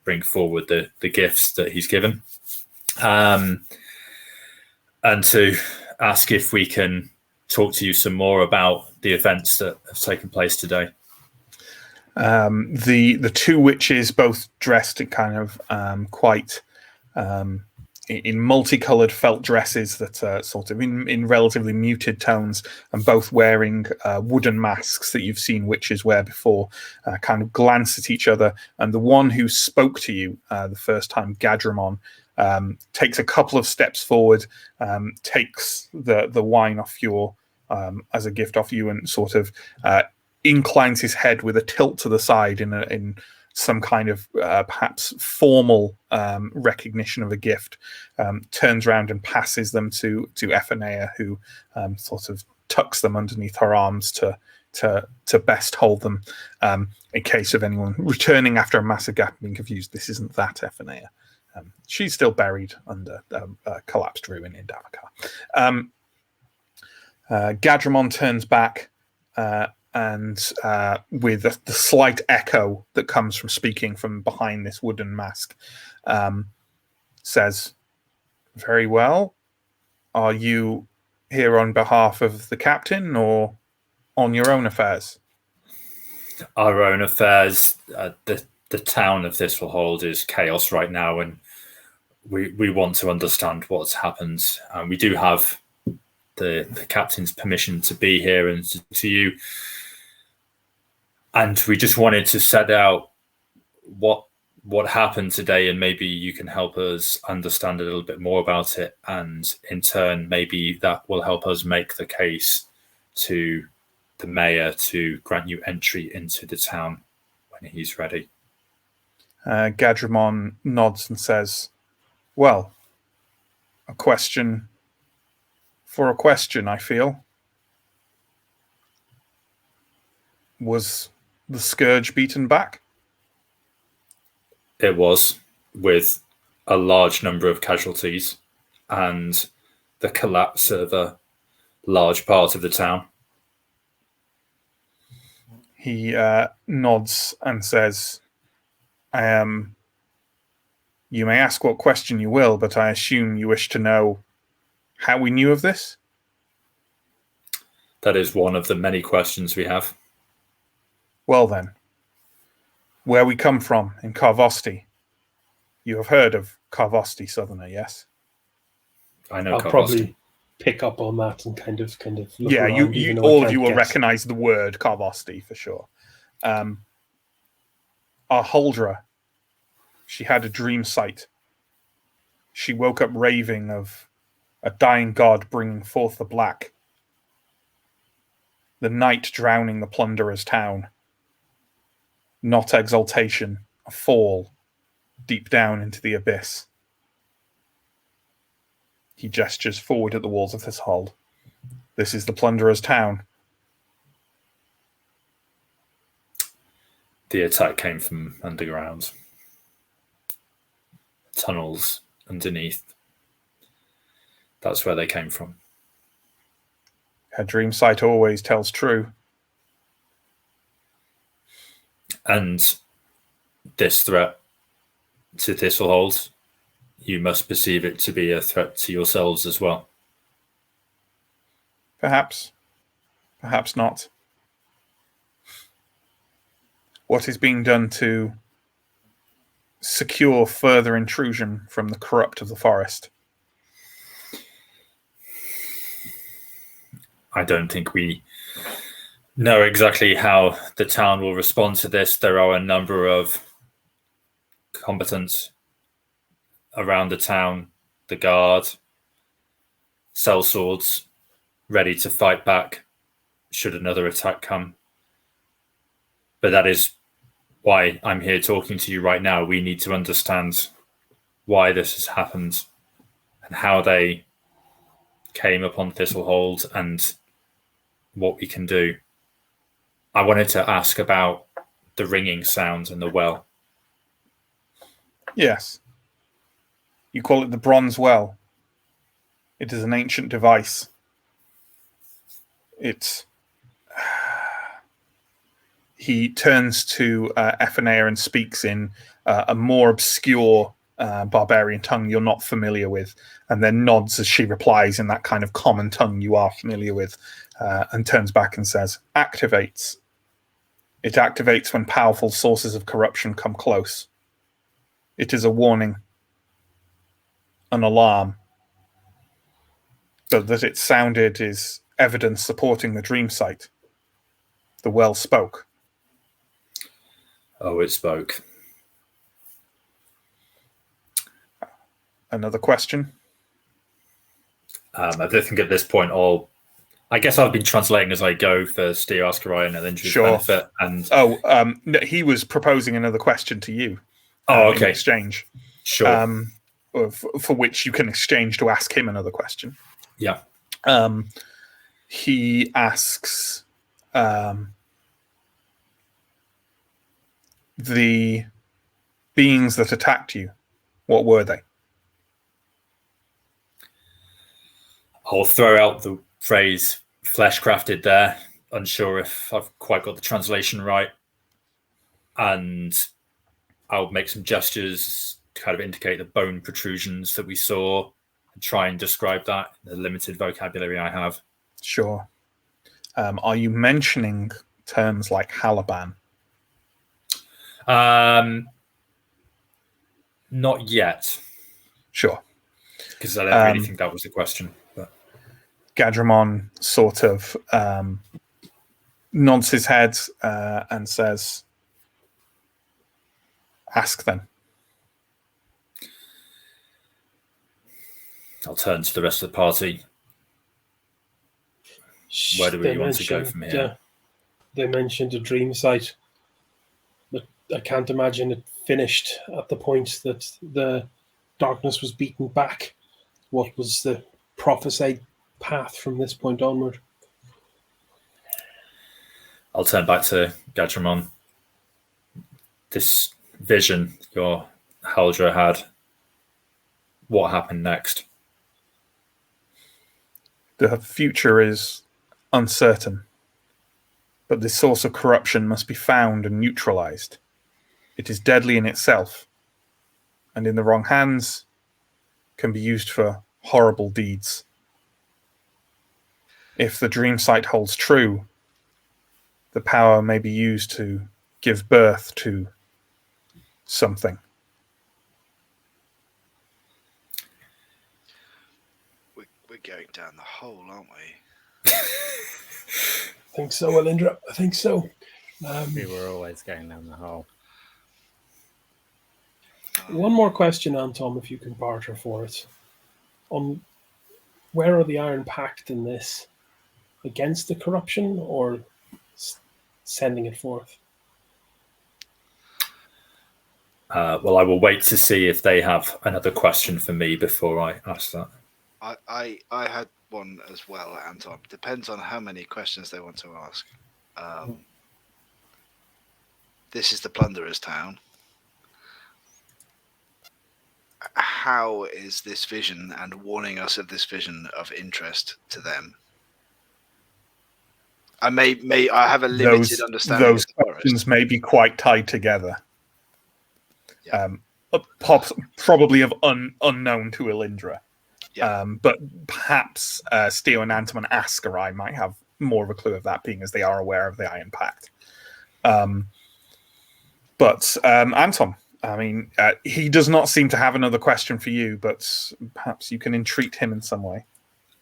bring forward the gifts that he's given. And to ask if we can talk to you some more about the events that have taken place today. The two witches, both dressed in kind of quite in multicolored felt dresses that are sort of in relatively muted tones, and both wearing wooden masks that you've seen witches wear before, kind of glance at each other. And the one who spoke to you the first time, Gadramon, takes a couple of steps forward, takes the wine off your as a gift off you, and sort of inclines his head with a tilt to the side in some kind of perhaps formal recognition of a gift. Turns around and passes them to Ephanea, who sort of tucks them underneath her arms to best hold them in case of anyone returning after a massive gap being confused. This isn't that Ephanea. She's still buried under a collapsed ruin in Davokar. Gadramon turns back and with the slight echo that comes from speaking from behind this wooden mask, says, "Very well. Are you here on behalf of the captain or on your own affairs?" Our own affairs. The town of Thistlehold is chaos right now, and we want to understand what's happened. We do have the captain's permission to be here and to you, and we just wanted to set out what happened today, and maybe you can help us understand a little bit more about it, and in turn, maybe that will help us make the case to the mayor to grant you entry into the town when he's ready. Gadramon nods and says, "Well, a question for a question, I feel. Was the scourge beaten back?" It was, with a large number of casualties and the collapse of a large part of the town. He nods and says, you may ask what question you will, but I assume you wish to know how we knew of this? That is one of the many questions we have. Well then, where we come from in Carvosti. You have heard of Carvosti, Southerner, yes? I know I'll Carvosti. Probably pick up on that and kind of look yeah, around, you all of you will recognize the word Carvosti for sure. Our Huldra, she had a dream sight. She woke up raving of a dying god bringing forth the black, the night drowning the plunderer's town. Not exaltation, a fall deep down into the abyss. He gestures forward at the walls of this hold. This is the plunderer's town. The attack came from underground. Tunnels underneath. That's where they came from. Her dream sight always tells true. And this threat to Thistlehold, you must perceive it to be a threat to yourselves as well. Perhaps. Perhaps not. What is being done to secure further intrusion from the corrupt of the forest? I don't think we know exactly how the town will respond to this. There are a number of combatants around the town, the guard, sellswords, ready to fight back should another attack come. But that is why I'm here talking to you right now. We need to understand why this has happened and how they came upon Thistlehold and what we can do. I wanted to ask about the ringing sound in the well. Yes. You call it the Bronze Well. It is an ancient device. He turns to Ephanea and speaks in a more obscure barbarian tongue you're not familiar with, and then nods as she replies in that kind of common tongue you are familiar with, and turns back and says, activates. It activates when powerful sources of corruption come close. It is a warning, an alarm. But that it sounded is evidence supporting the dream sight. The well spoke. Oh, it spoke. Another question? I don't think at this point I guess I've been translating as I go for Steer, Ascarai, and Elindra's benefit. And he was proposing another question to you. Okay. In exchange. Sure. For which you can exchange to ask him another question. Yeah. He asks the beings that attacked you, what were they? I'll throw out the phrase flesh crafted there. Unsure if I've quite got the translation right. And I'll make some gestures to kind of indicate the bone protrusions that we saw and try and describe that in the limited vocabulary I have. Sure. Are you mentioning terms like Halaban? Not yet. Sure. Because I don't really think that was the question. But Gadramon sort of nods his head and says, ask then. I'll turn to the rest of the party. Where do we want to go from here? They mentioned a dream site, but I can't imagine it finished at the point that the darkness was beaten back. What was the prophesied path from this point onward? I'll turn back to Gadramon. This vision your Haldra had, what happened next? The future is uncertain, but this source of corruption must be found and neutralized. It is deadly in itself, and in the wrong hands can be used for horrible deeds. If the dream site holds true, the power may be used to give birth to something. We're going down the hole, aren't we? I think so, Alindra. I think so. We were always going down the hole. One more question, Anton, if you can barter for it. Where are the Iron Pact in this? Against the corruption or sending it forth? Well, I will wait to see if they have another question for me before I ask that. I had one as well, Anton. Depends on how many questions they want to ask. This is the Plunderer's Town. How is this vision and warning us of this vision of interest to them? I have a limited understanding. Those questions may be quite tied together. Yeah. Probably of unknown to Elindra. Yeah. But perhaps Steo and Anton and Askarai might have more of a clue of that, being as they are aware of the Iron Pact. But Anton, I mean, he does not seem to have another question for you, but perhaps you can entreat him in some way.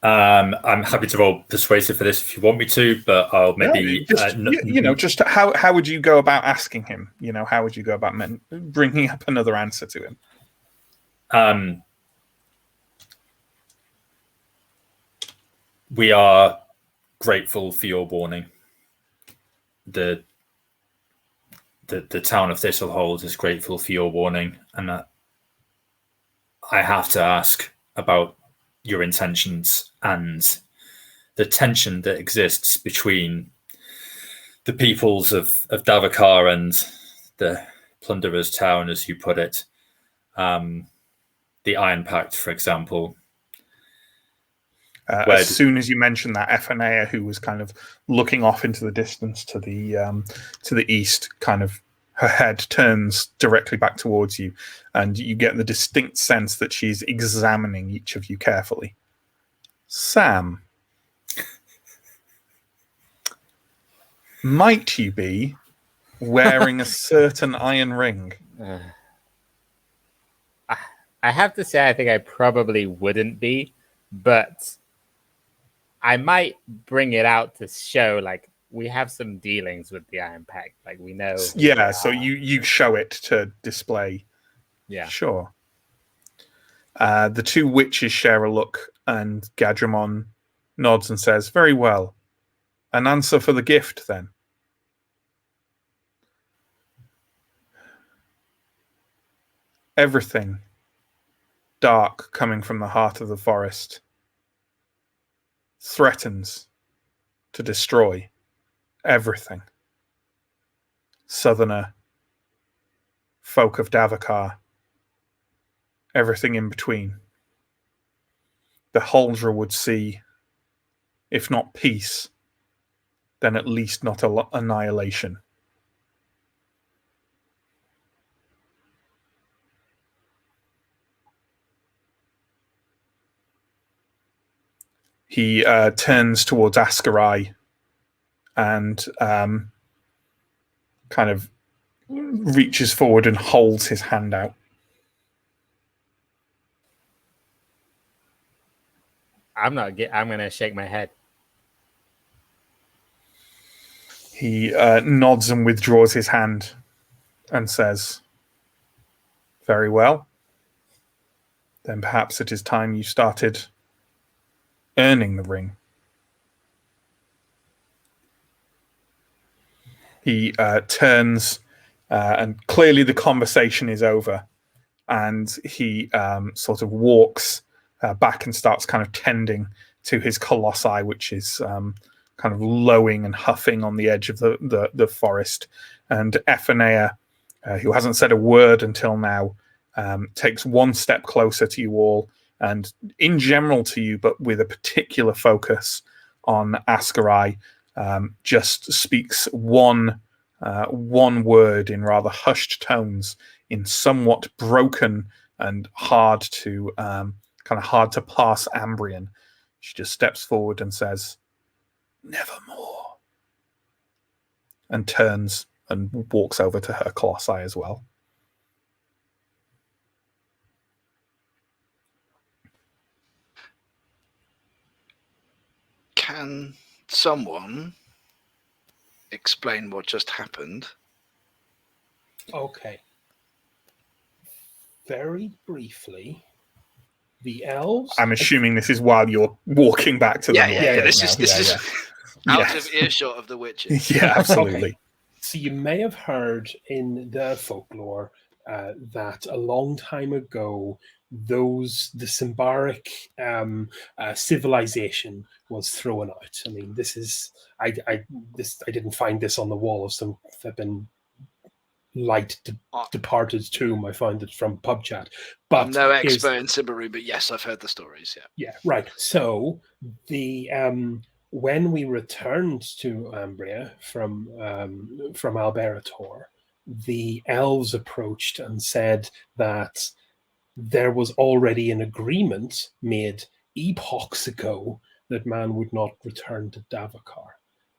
I'm happy to roll persuasive for this if you want me to, but I'll maybe... just how would you go about asking him? How would you go about bringing up another answer to him? We are grateful for your warning. The town of Thistlehold is grateful for your warning, and I have to ask about your intentions and the tension that exists between the peoples of Davakar and the Plunderer's Town, as you put it. The Iron Pact, for example. As soon as you mentioned that, Ephanea, who was kind of looking off into the distance to the east, kind of her head turns directly back towards you, and you get the distinct sense that she's examining each of you carefully. Sam, might you be wearing a certain iron ring? I have to say, I think I probably wouldn't be, but I might bring it out to show, like, we have some dealings with the Iron Pact. Like, we know. Yeah, so you show it to display. Yeah. Sure. The two witches share a look, and Gadramon nods and says, "Very well. An answer for the gift, then." Everything dark coming from the heart of the forest threatens to destroy everything. Southerner, folk of Davakar, everything in between. The Huldra would see, if not peace, then at least not annihilation. He turns towards Askarai and kind of reaches forward and holds his hand out. I'm going to shake my head. He nods and withdraws his hand and says, "Very well. Then perhaps it is time you started earning the ring." He turns, and clearly the conversation is over, and he sort of walks back and starts kind of tending to his colossi, which is kind of lowing and huffing on the edge of the forest. And Ephanea, who hasn't said a word until now, takes one step closer to you all and in general to you, but with a particular focus on Ascarai, just speaks one word in rather hushed tones, in somewhat broken and hard to pass Ambrian. She just steps forward and says, "Nevermore," and turns and walks over to her colossi as well. Can someone explain what just happened? Okay. Very briefly, the elves... I'm assuming this is while you're walking back to the north. Yeah. This is out of earshot of the witches. Yeah, absolutely. Okay. So you may have heard in the folklore that a long time ago, the Symbaric civilization was thrown out. I mean, this is I didn't find this on the wall of some flipping light departed tomb. I found it from pub chat. But I'm no expert in Symbaroum, but yes, I've heard the stories. Yeah, right. So the when we returned to Ambria from Alberator, the elves approached and said that there was already an agreement made epochs ago that man would not return to Davokar.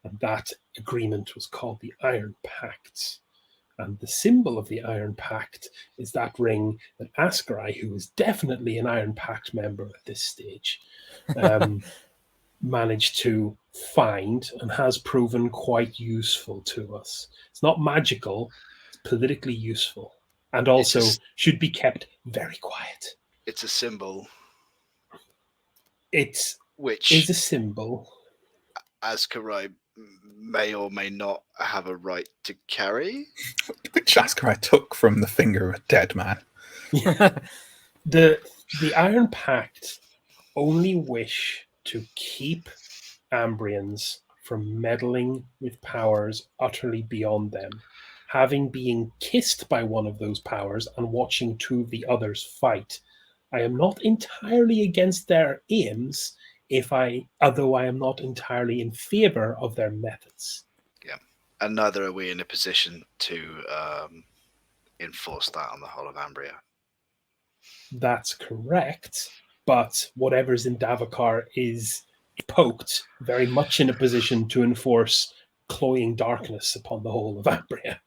And that agreement was called the Iron Pact. And the symbol of the Iron Pact is that ring that Ascarai, who is definitely an Iron Pact member at this stage, managed to find and has proven quite useful to us. It's not magical, it's politically useful, and also should be kept very quiet. It's a symbol. It's a symbol. Ascarai may or may not have a right to carry. Which Ascarai took from the finger of a dead man. The Iron Pact only wish to keep Ambrians from meddling with powers utterly beyond them. Having been kissed by one of those powers and watching two of the others fight, I am not entirely against their aims, although I am not entirely in favor of their methods. Yeah, and neither are we in a position to enforce that on the whole of Ambria. That's correct, but whatever's in Davokar is poked very much in a position to enforce cloying darkness upon the whole of Ambria.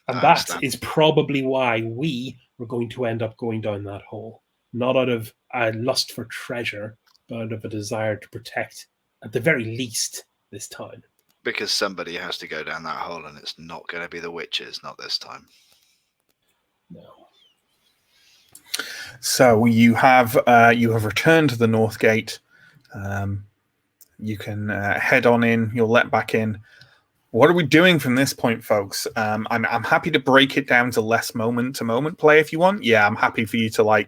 And that is probably why we were going to end up going down that hole. Not out of a lust for treasure, but out of a desire to protect, at the very least, this time. Because somebody has to go down that hole, and it's not going to be the witches, not this time. No. So you have returned to the North Gate. You can head on in. You'll let back in. What are we doing from this point, folks? I'm happy to break it down to less moment-to-moment play if you want. Yeah, I'm happy for you to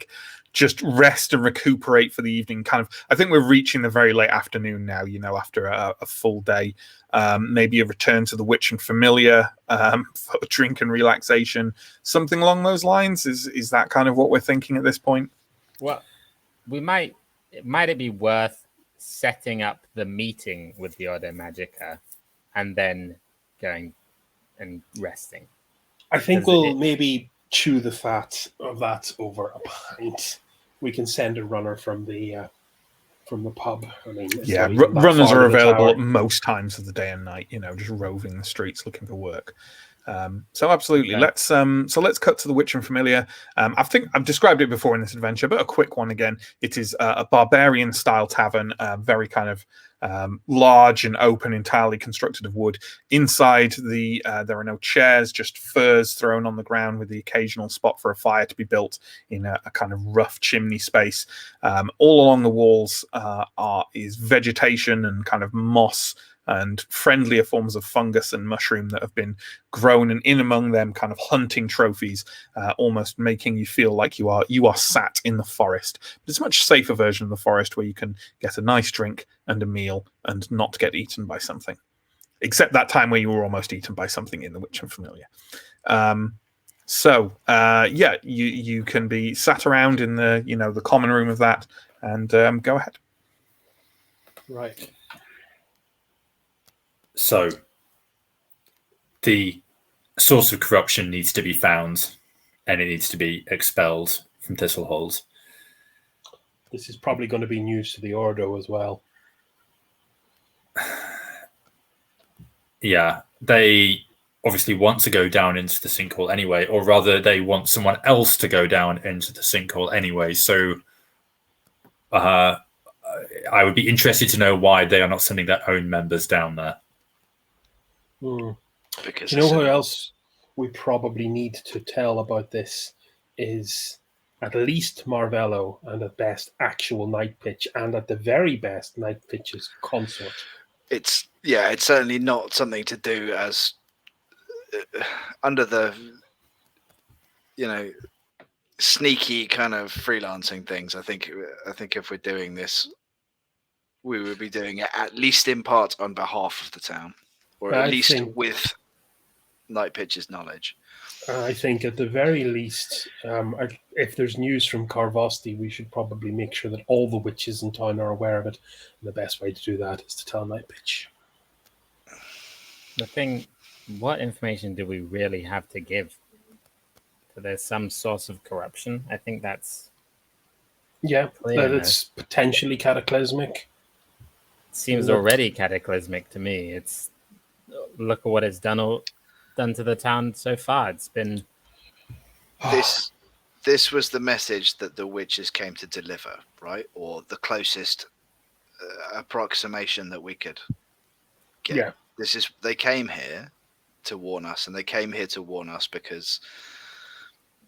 just rest and recuperate for the evening. I think we're reaching the very late afternoon now. After a full day, maybe a return to the Witch and Familiar for drink and relaxation, something along those lines. Is that kind of what we're thinking at this point? Well, might it be worth setting up the meeting with the Ordo Magica and then going and resting? I think we'll maybe chew the fat of that over a pint. We can send a runner from the pub. I mean, runners are available at most times of the day and night. Just roving the streets looking for work. So absolutely, okay. Let's cut to the Witch and Familiar. I think I've described it before in this adventure, but a quick one again. It is a barbarian style tavern, very kind of large and open, entirely constructed of wood. Inside there are no chairs, just furs thrown on the ground with the occasional spot for a fire to be built in a kind of rough chimney space. All along the walls is vegetation and kind of moss and friendlier forms of fungus and mushroom that have been grown, and in among them kind of hunting trophies, almost making you feel like you are sat in the forest. But it's a much safer version of the forest where you can get a nice drink and a meal and not get eaten by something. Except that time where you were almost eaten by something in the Witch and Familiar. So, you can be sat around in the the common room of that, and go ahead. Right. So, the source of corruption needs to be found, and it needs to be expelled from Thistlehold. This is probably going to be news to the Ordo as well. Yeah, they obviously want to go down into the sinkhole anyway, or rather they want someone else to go down into the sinkhole anyway. So I would be interested to know why they are not sending their own members down there. Because you know who else we probably need to tell about this is at least Marvello, and at best actual Night Pitch, and at the very best Night Pitch's consort. It's certainly not something to do as under the sneaky kind of freelancing things. I think if we're doing this, we would be doing it at least in part on behalf of the town, or at least with Night Pitch's knowledge. I think at the very least, if there's news from Carvosti, we should probably make sure that all the witches in town are aware of it. And the best way to do that is to tell Night Pitch. The thing, what information do we really have to give? So there's some source of corruption. I think that's that it's potentially cataclysmic. It seems already cataclysmic to me. It's look at what it's done to the town so far. It's been this was the message that the witches came to deliver, right? Or the closest approximation that we could get. Yeah. They came here to warn us, and they came here to warn us because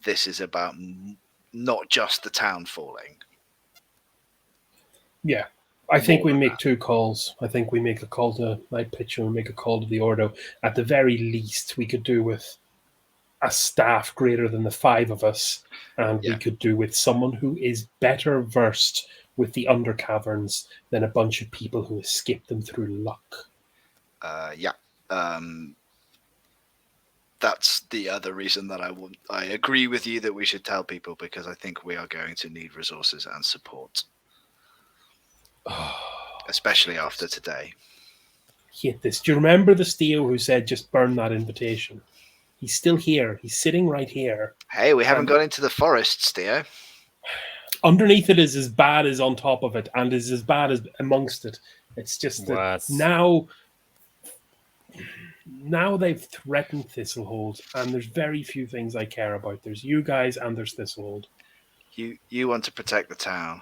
this is about not just the town falling. Yeah. I think we make two calls. I think we make a call to Night Pitch and we make a call to the Ordo. At the very least, we could do with a staff greater than the 5 of us, and we could do with someone who is better versed with the undercaverns than a bunch of people who escaped them through luck. That's the other reason that I agree with you that we should tell people, because I think we are going to need resources and support. Especially after today. Hate this. Do you remember the Steo who said just burn that invitation? He's still here. He's sitting right here. Hey, we haven't got into the forest, Steo. Underneath it is as bad as on top of it, and is as bad as amongst it. It's just that now they've threatened Thistlehold, and there's very few things I care about. There's you guys and there's Thistlehold. You want to protect the town.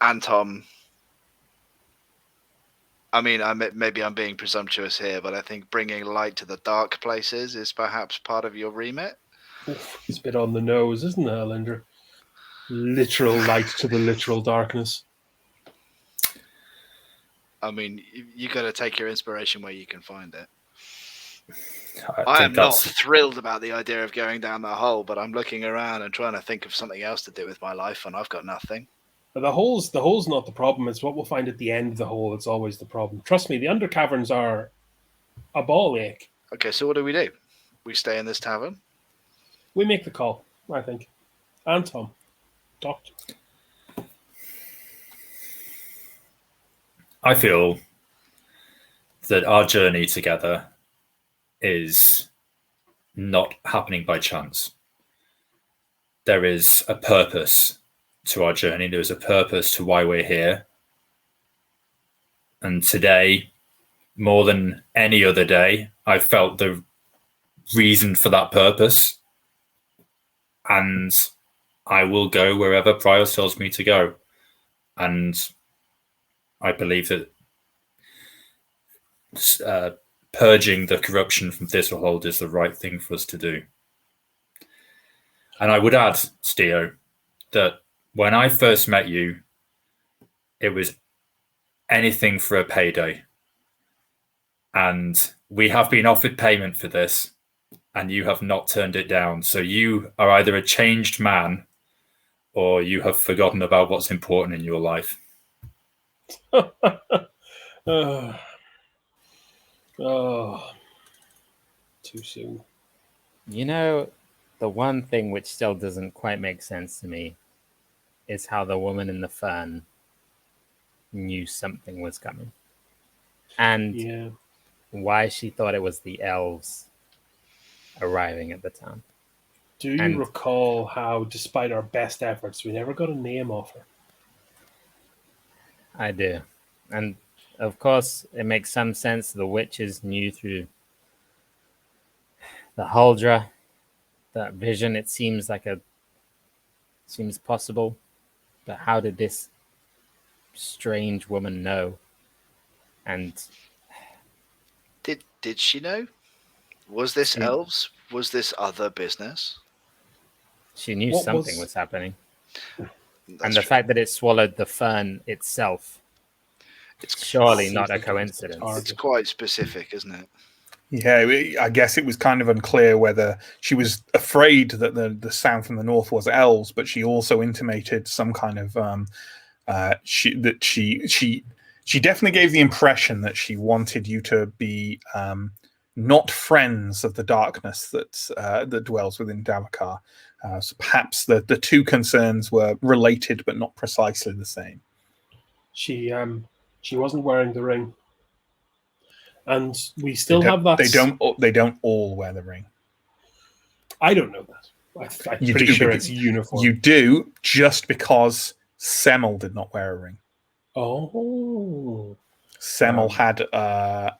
And Tom, I mean, maybe I'm being presumptuous here, but I think bringing light to the dark places is perhaps part of your remit. Oof, it's a bit on the nose, isn't it, Linder? Literal light to the literal darkness. I mean, you got to take your inspiration where you can find it. I am not thrilled about the idea of going down that hole, but I'm looking around and trying to think of something else to do with my life, and I've got nothing. But the hole's not the problem. It's what we'll find at the end of the hole. It's always the problem. Trust me, the undercaverns are a ball ache. Okay, so what do? We stay in this tavern? We make the call, I think. And Tom. Doctor. I feel that our journey together is not happening by chance. There is a purpose to our journey. There is a purpose to why we're here. And today, more than any other day, I felt the reason for that purpose. And I will go wherever Prior tells me to go. And I believe that purging the corruption from Thistlehold is the right thing for us to do. And I would add, Steo, that when I first met you, it was anything for a payday. And we have been offered payment for this, and you have not turned it down. So you are either a changed man or you have forgotten about what's important in your life. Oh, too soon. You know, the one thing which still doesn't quite make sense to me is how the woman in the fern knew something was coming. And why she thought it was the elves arriving at the town. Do you recall how, despite our best efforts, we never got a name off her? I do. And of course, it makes some sense. The witches knew through the Huldra, that vision. It seems possible. But how did this strange woman know? And did she know? Was this elves? Was this other business? She knew something was happening. And the fact that it swallowed the fern itself, it's surely not a coincidence. It's quite specific, isn't it? Yeah, I guess it was kind of unclear whether she was afraid that the sound from the north was elves, but she also intimated some kind of she definitely gave the impression that she wanted you to be not friends of the darkness that dwells within Davokar. So perhaps the two concerns were related, but not precisely the same. She wasn't wearing the ring, and we still have that. They don't all wear the ring. I don't know that. I'm pretty sure it's uniform. You do, just because Semmel did not wear a ring. Oh, Semmel had a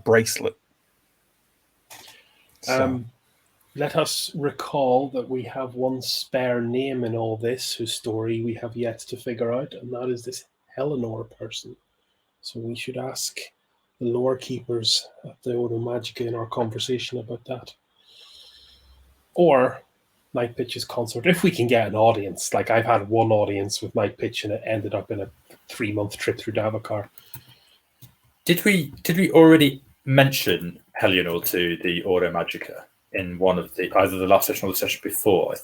bracelet. Let us recall that we have one spare name in all this, whose story we have yet to figure out, and that is this Eleanor person. So we should ask the lore keepers at the Ordo Magica in our conversation about that. Or Night Pitch's concert, if we can get an audience. Like, I've had one audience with Night Pitch, and it ended up in a 3-month trip through Davokar. Did we already mention Eleanor to the Ordo Magica in one of either the last session or the session before?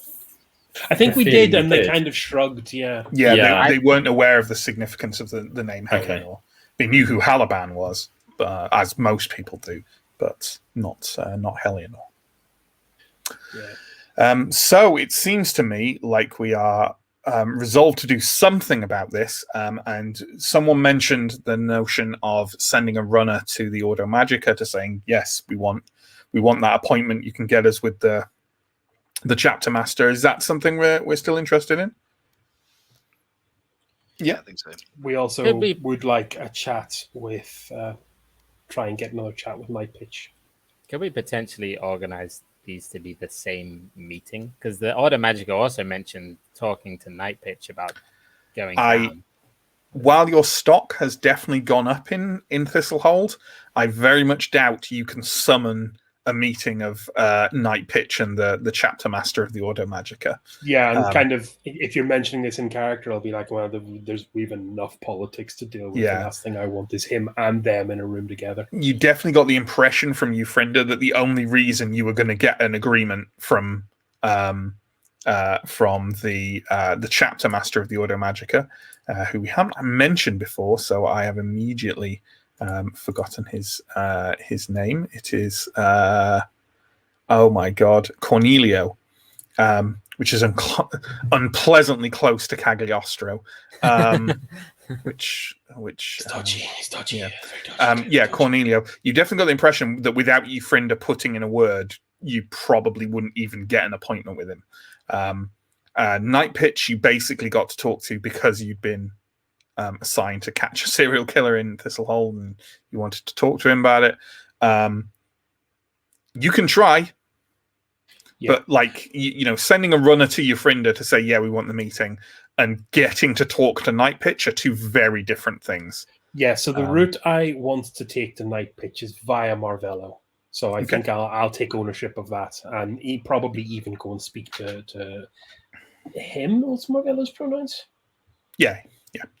I think we did, and they kind of shrugged. Yeah. They weren't aware of the significance of the name Eleanor. Okay. They knew who Halaban was, as most people do, but not Eleanor. Yeah. So it seems to me like we are resolved to do something about this, and someone mentioned the notion of sending a runner to the Ordo Magica to saying, yes, we want that appointment. You can get us with the chapter master. Is that something we're still interested in? Yeah, I think so. We also would like a chat with try and get another chat with Night Pitch. Can we potentially organize these to be the same meeting? Because the Order Magica also mentioned talking to Night Pitch about going down. While your stock has definitely gone up in Thistlehold, I very much doubt you can summon a meeting of Night Pitch and the chapter master of the Ordo Magica. Yeah, and kind of, if you're mentioning this in character, I'll be like, well, we've enough politics to deal with. Yeah. The last thing I want is him and them in a room together. You definitely got the impression from Eufrinda that the only reason you were going to get an agreement from the chapter master of the Ordo Magica, who we haven't mentioned before, so I have immediately forgotten his name. It is oh my god, Cornelio, which is unpleasantly close to Cagliostro, which it's dodgy. It's dodgy. Yeah. Dodgy. Yeah, Cornelio. You definitely got the impression that without Eufrinda putting in a word, you probably wouldn't even get an appointment with him. Night Pitch, you basically got to talk to because you'd been assigned to catch a serial killer in Thistlehold, and you wanted to talk to him about it. You can try, but sending a runner to Eufrinda to say, yeah, we want the meeting, and getting to talk to Night Pitch are two very different things. Yeah, so the route I want to take to Night Pitch is via Marvello. So I think I'll take ownership of that, and probably even go and speak to him. What's Marvello's pronouns? Yeah.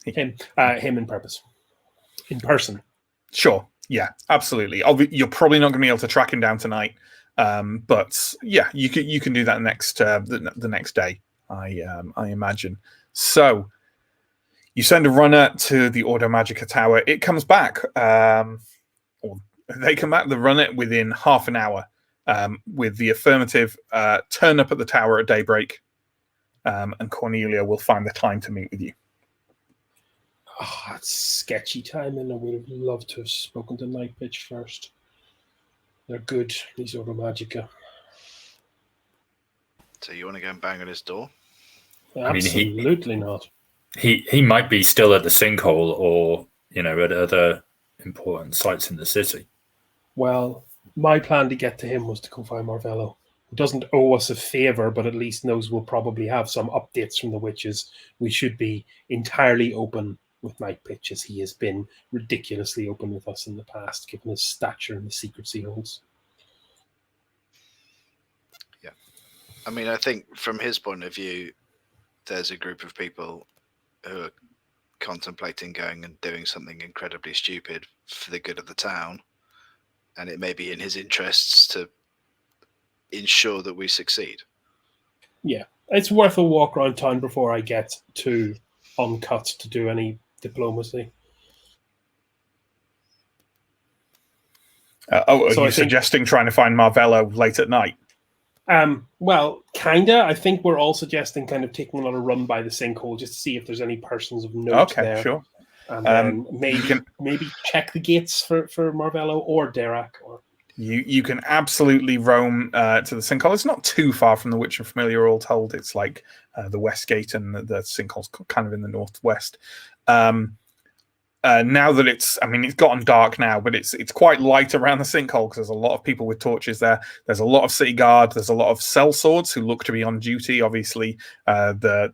Him in person. Sure. Yeah, absolutely. You're probably not going to be able to track him down tonight, but yeah, you can do that the next day. I imagine. So you send a runner to the Ordo Magica Tower. It comes back, or they come back. They run it within half an hour. with the affirmative, turn up at the tower at daybreak, and Cornelia will find the time to meet with you. Oh, that's sketchy timing. I would have loved to have spoken to Night Pitch first. They're good, these Ordo Magica. So you want to go and bang on his door? Absolutely not. He might be still at the sinkhole, or at other important sites in the city. Well, my plan to get to him was to go find Marvello. He doesn't owe us a favor, but at least knows we'll probably have some updates from the witches. We should be entirely open with Night Pitch, as he has been ridiculously open with us in the past, given his stature and the secrets he holds. Yeah. I mean, I think from his point of view, there's a group of people who are contemplating going and doing something incredibly stupid for the good of the town, and it may be in his interests to ensure that we succeed. Yeah, it's worth a walk around town before I get too uncut to do any diplomacy. Are you suggesting trying to find Marvello late at night? Well, kinda. I think we're all suggesting kind of taking another run by the sinkhole just to see if there's any persons of note there. Okay, sure. And then maybe check the gates for Marvello or Derek. Or you can absolutely roam to the sinkhole. It's not too far from the Witch and Familiar, all told. It's like the West Gate, and the sinkhole's kind of in the northwest. Now that it's gotten dark now, but it's quite light around the sinkhole because there's a lot of people with torches there. There's a lot of city guard. There's a lot of sellswords who look to be on duty. Obviously, the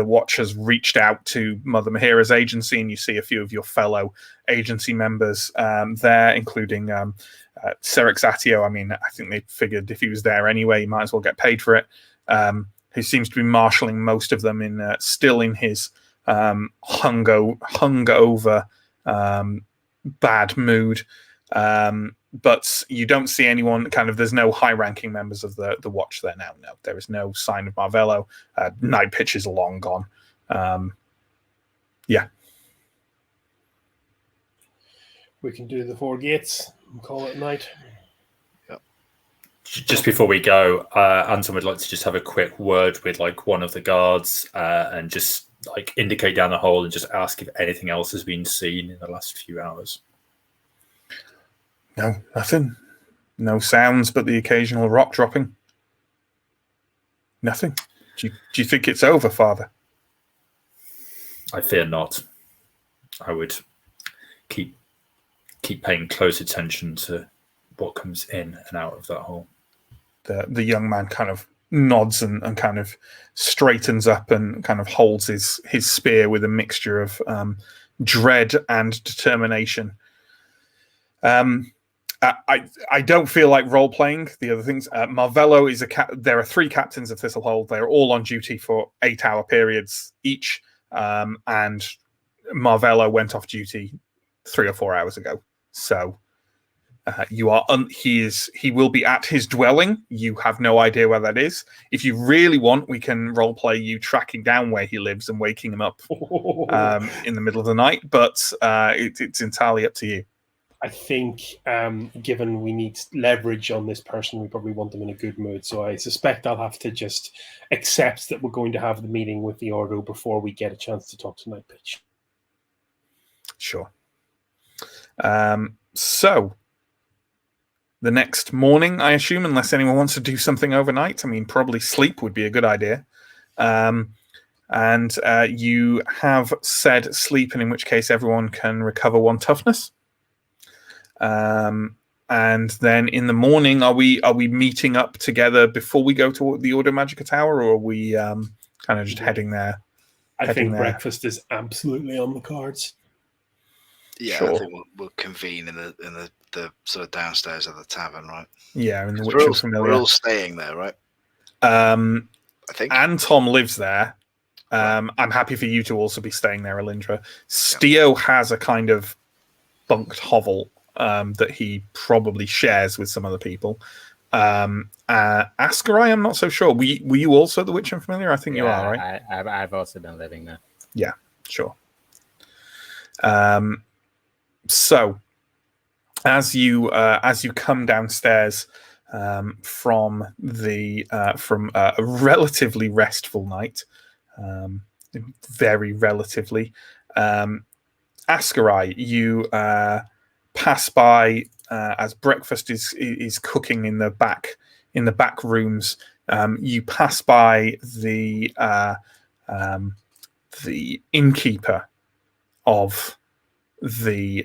watch has reached out to Mother Mahira's agency, and you see a few of your fellow agency members there, including Serix Atio. I mean, I think they figured if he was there anyway, he might as well get paid for it. Who seems to be marshalling most of them still in his hungover bad mood, but you don't see anyone. There's no high-ranking members of the watch there now. No, there is no sign of Marvello. Night Pitch is long gone. Yeah, we can do the 4 gates and call it night. Just before we go, Anton would like to just have a quick word with one of the guards and just indicate down the hole and just ask if anything else has been seen in the last few hours. No, nothing. No sounds but the occasional rock dropping. Nothing. Do you think it's over, Father? I fear not. I would keep paying close attention to what comes in and out of that hole. The young man kind of nods and kind of straightens up and kind of holds his spear with a mixture of dread and determination. I don't feel like role-playing the other things. Marvello is there are 3 captains of Thistlehold. They're all on duty for 8-hour periods each, and Marvello went off duty 3 or 4 hours ago. So he will be at his dwelling. You have no idea where that is. If you really want, we can role-play you tracking down where he lives and waking him up in the middle of the night, but it's entirely up to you. I think, given we need leverage on this person, we probably want them in a good mood. So I suspect I'll have to just accept that we're going to have the meeting with the Ordo before we get a chance to talk to Night Pitch. Sure. So, the next morning, I assume, unless anyone wants to do something overnight, probably sleep would be a good idea. And you have said sleep, and in which case everyone can recover 1 toughness. And then in the morning, are we meeting up together before we go to the Ordo Magica Tower, or are we kind of just heading there? I think breakfast is absolutely on the cards. Yeah, sure. I think we'll convene in the sort of downstairs of the tavern, right? Yeah, in the Witch and Familiar. We're all staying there, right? I think. And Tom lives there. I'm happy for you to also be staying there, Alindra. Steo has a kind of bunked hovel that he probably shares with some other people. Ascarai, I'm not so sure. Were you also the Witch and Familiar? I think you are, right? I've also been living there. Yeah, sure. So, as you come downstairs, from a relatively restful night, very relatively. Ascarai, you pass by as breakfast is cooking in the back rooms. You pass by the innkeeper of the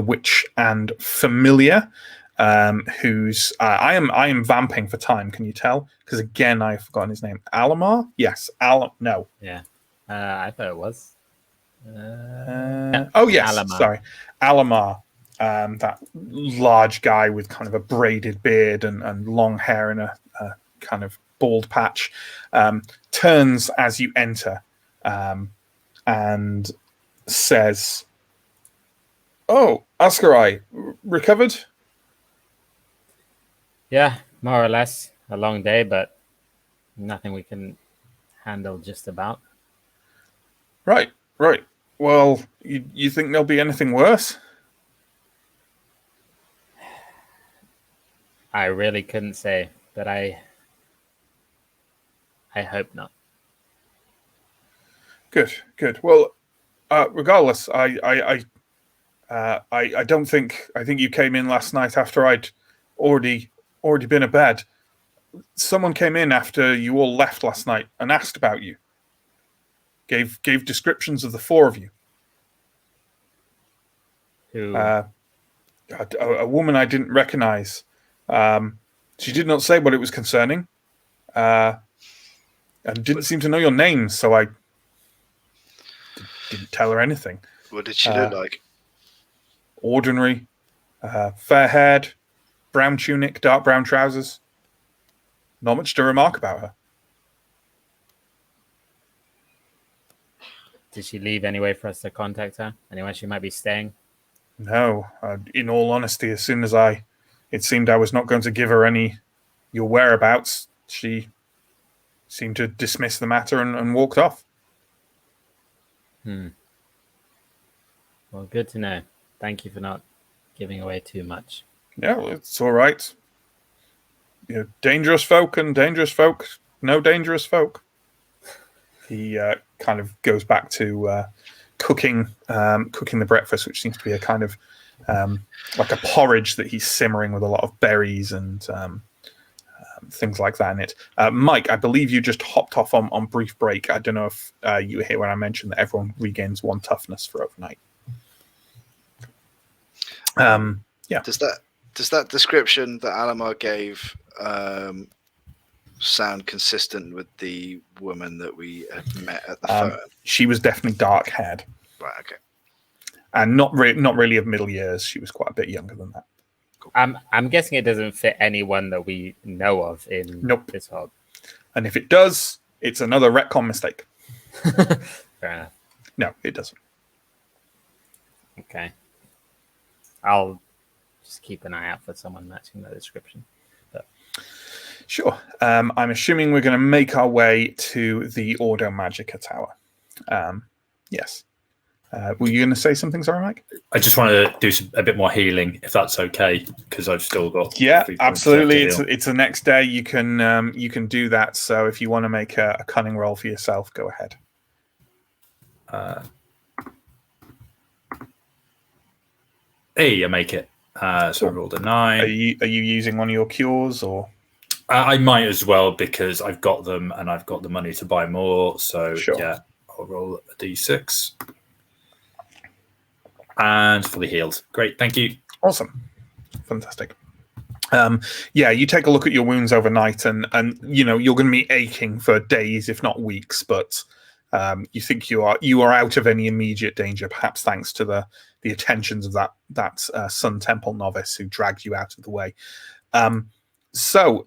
witch and familiar, who's I am vamping for time. Can you tell? Because again, I've forgotten his name. Alamar? Yes, No. Yeah, I thought it was. Oh yes, Alamar. Sorry, Alamar. That large guy with kind of a braided beard and long hair and a kind of bald patch, turns as you enter, and says, "Oh, Ascarai, recovered?" Yeah, more or less. A long day, but nothing we can handle just about. Right. Well, you think there'll be anything worse? I really couldn't say, but I hope not. Good. Well, regardless, I don't think. I think you came in last night after I'd already been in bed. Someone came in after you all left last night and asked about you. Gave descriptions of the four of you. Who? A woman I didn't recognize. She did not say what it was concerning, and didn't seem to know your names, so I didn't tell her anything. What did she look like? Ordinary, fair-haired, brown tunic, dark brown trousers. Not much to remark about her. Did she leave any way for us to contact her? Anywhere she might be staying? No. In all honesty, as soon as it seemed I was not going to give her your whereabouts, she seemed to dismiss the matter and walked off. Well, good to know. Thank you for not giving away too much. Yeah, well, it's all right. Dangerous folk and dangerous folk. No dangerous folk. He kind of goes back to cooking the breakfast, which seems to be a kind of like a porridge that he's simmering with a lot of berries and things like that in it. Mike, I believe you just hopped off on brief break. I don't know if you were here when I mentioned that everyone regains 1 toughness for overnight. Yeah. Does that description that Alamar gave sound consistent with the woman that we had met at the phone? She was definitely dark-haired. Right. Okay. And not really of middle years. She was quite a bit younger than that. Cool. I'm guessing it doesn't fit anyone that we know of in this hub. And if it does, it's another retcon mistake. Fair enough. No, it doesn't. Okay. I'll just keep an eye out for someone matching that description. But... Sure. I'm assuming we're going to make our way to the Ordo Magica Tower. Yes. Were you going to say something, sorry, Mike? I just want to do a bit more healing, if that's okay, because I've still got. Yeah, absolutely. It's the next day. You can do that. So if you want to make a cunning roll for yourself, go ahead. Hey, I make it. So I rolled a 9. Are you using one of your cures or? I might as well because I've got them and I've got the money to buy more. So sure. Yeah, I'll roll a d6 and fully healed. Great, thank you. Awesome, fantastic. You take a look at your wounds overnight, and you're going to be aching for days, if not weeks. But you think you are out of any immediate danger, perhaps thanks to the attentions of that Sun Temple novice who dragged you out of the way. So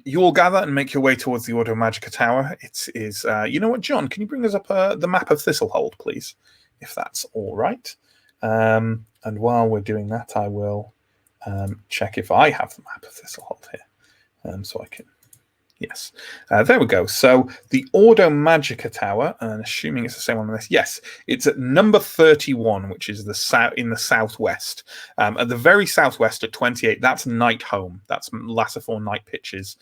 you all gather and make your way towards the Ordo Magica Tower. It is, you know what, John? Can you bring us up the map of Thistlehold, please, if that's all right? And while we're doing that, I will check if I have the map of Thistlehold here, so I can. Yes, there we go. So the Ordo Magica Tower, and assuming it's the same one on this, yes, it's at number 31, which is in the southwest. At the very southwest at 28, that's Night Home. That's Lassifor Night Pitch's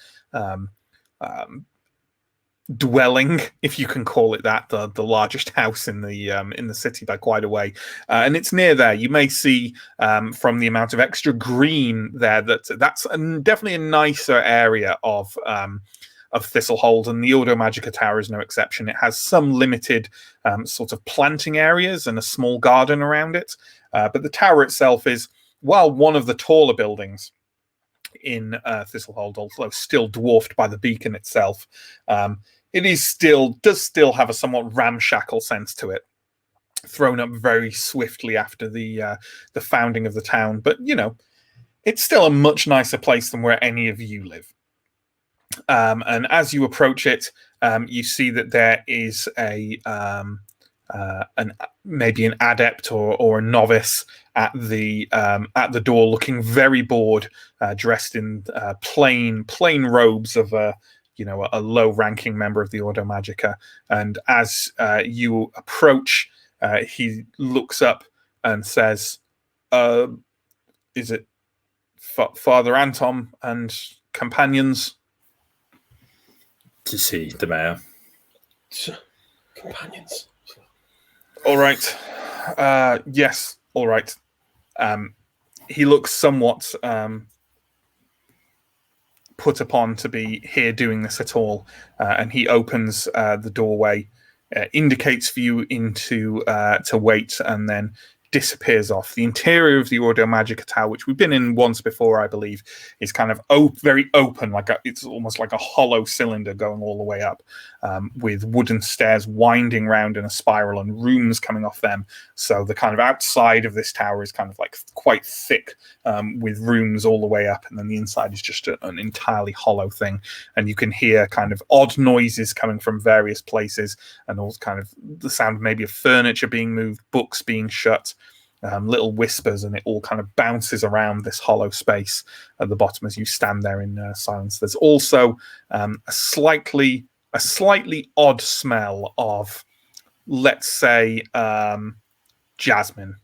dwelling, if you can call it that, the largest house in the city by quite a way, and it's near there. You may see from the amount of extra green there that's definitely a nicer area of Thistlehold, and the Ordo Magica Tower is no exception. It has some limited sort of planting areas and a small garden around it, but the tower itself is, while one of the taller buildings in Thistlehold, although still dwarfed by the beacon itself, it does still have a somewhat ramshackle sense to it, thrown up very swiftly after the founding of the town. But it's still a much nicer place than where any of you live. And as you approach it, you see that there is maybe an adept or a novice at the door, looking very bored, dressed in plain robes of a low-ranking member of the Ordo Magica. And as you approach, he looks up and says, "Is it Father Anton and companions?" To see the mayor. Companions. All right. Yes. All right. He looks somewhat put upon to be here doing this at all, and he opens the doorway, indicates for you into to wait, and then disappears off. The interior of the Ordo Magica Tower, which we've been in once before, I believe, is kind of very open, it's almost like a hollow cylinder going all the way up, with wooden stairs winding round in a spiral and rooms coming off them. So the kind of outside of this tower is kind of like quite thick, with rooms all the way up, and then the inside is just an entirely hollow thing. And you can hear kind of odd noises coming from various places, and all kind of the sound maybe of furniture being moved, books being shut, little whispers, and it all kind of bounces around this hollow space at the bottom as you stand there in silence. There's also a slightly odd smell of, let's say, jasmine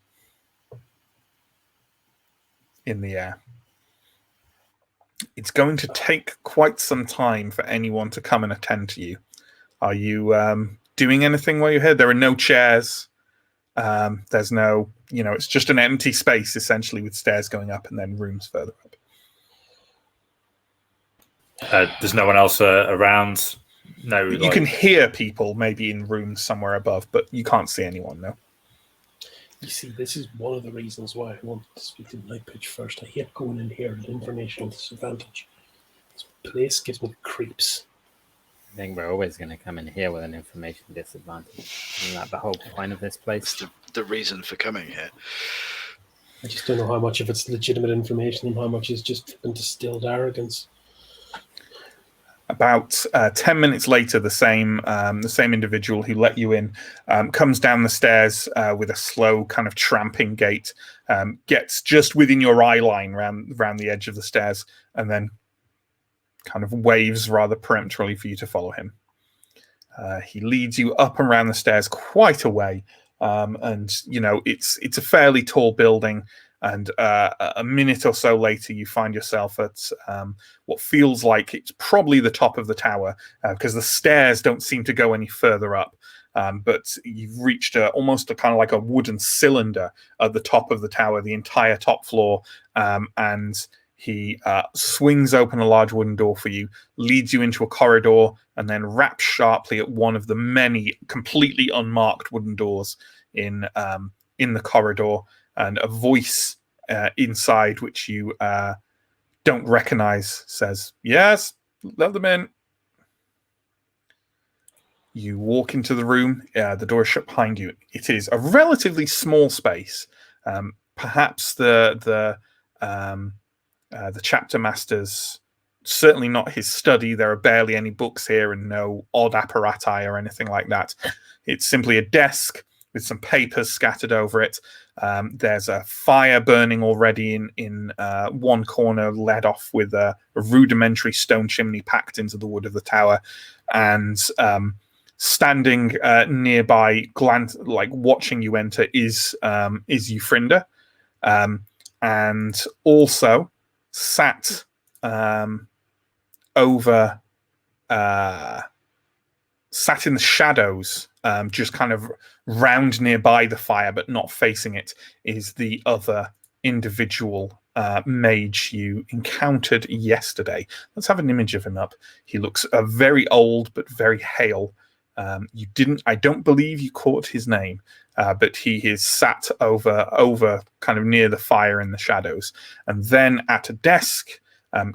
in the air. It's going to take quite some time for anyone to come and attend to you. Are you doing anything while you're here? There are no chairs. There's no, it's just an empty space essentially, with stairs going up and then rooms further up. There's no one else around. No, you can hear people maybe in rooms somewhere above, but you can't see anyone. No. You see, this is one of the reasons why I want to speak to Night Pitch first. I hate going in here at informational disadvantage. This place gives me creeps. I think we're always going to come in here with an information disadvantage. Isn't that the whole point of this place? That's the reason for coming here. I just don't know how much of it's legitimate information and how much is just distilled arrogance. About 10 minutes later, the same individual who let you in comes down the stairs with a slow kind of tramping gait, gets just within your eye line round the edge of the stairs, and then kind of waves rather peremptorily for you to follow him. He leads you up and around the stairs quite a way, and it's a fairly tall building. And a minute or so later, you find yourself at what feels like it's probably the top of the tower, because the stairs don't seem to go any further up. But you've reached almost a kind of like a wooden cylinder at the top of the tower, the entire top floor, and he swings open a large wooden door for you, leads you into a corridor, and then raps sharply at one of the many completely unmarked wooden doors in the corridor. And a voice inside, which you don't recognize, says, "Yes, let them in." You walk into the room. The door is shut behind you. It is a relatively small space. Perhaps the chapter master's, certainly not his study. There are barely any books here and no odd apparati or anything like that. It's simply a desk with some papers scattered over it, There's a fire burning already in one corner, led off with a rudimentary stone chimney packed into the wood of the tower, and standing nearby, watching you enter, is Euphrinda, and also sat sat in the shadows, just kind of round nearby the fire, but not facing it, is the other individual mage you encountered yesterday. Let's have an image of him up. He looks very old, but very hale. I don't believe you caught his name, but he is sat over kind of near the fire in the shadows. And then at a desk,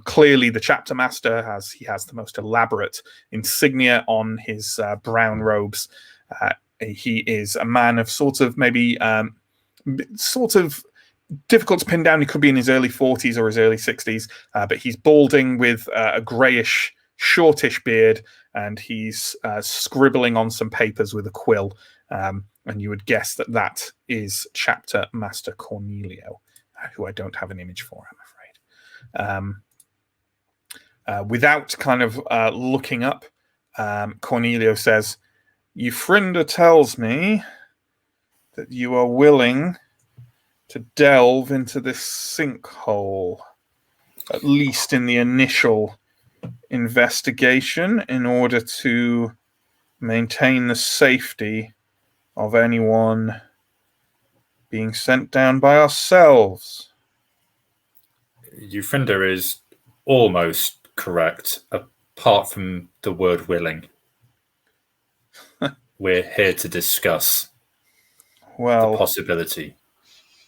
clearly the chapter master has the most elaborate insignia on his brown robes. He is a man of sort of difficult to pin down. He could be in his early 40s or his early 60s, but he's balding with a greyish, shortish beard, and he's scribbling on some papers with a quill. And you would guess that is Chapter Master Cornelio, who I don't have an image for, I'm afraid. Without kind of looking up, Cornelio says, Euphrinda tells me that you are willing to delve into this sinkhole, at least in the initial investigation, in order to maintain the safety of anyone being sent down by ourselves. Euphrinda is almost correct, apart from the word willing. We're here to discuss the possibility.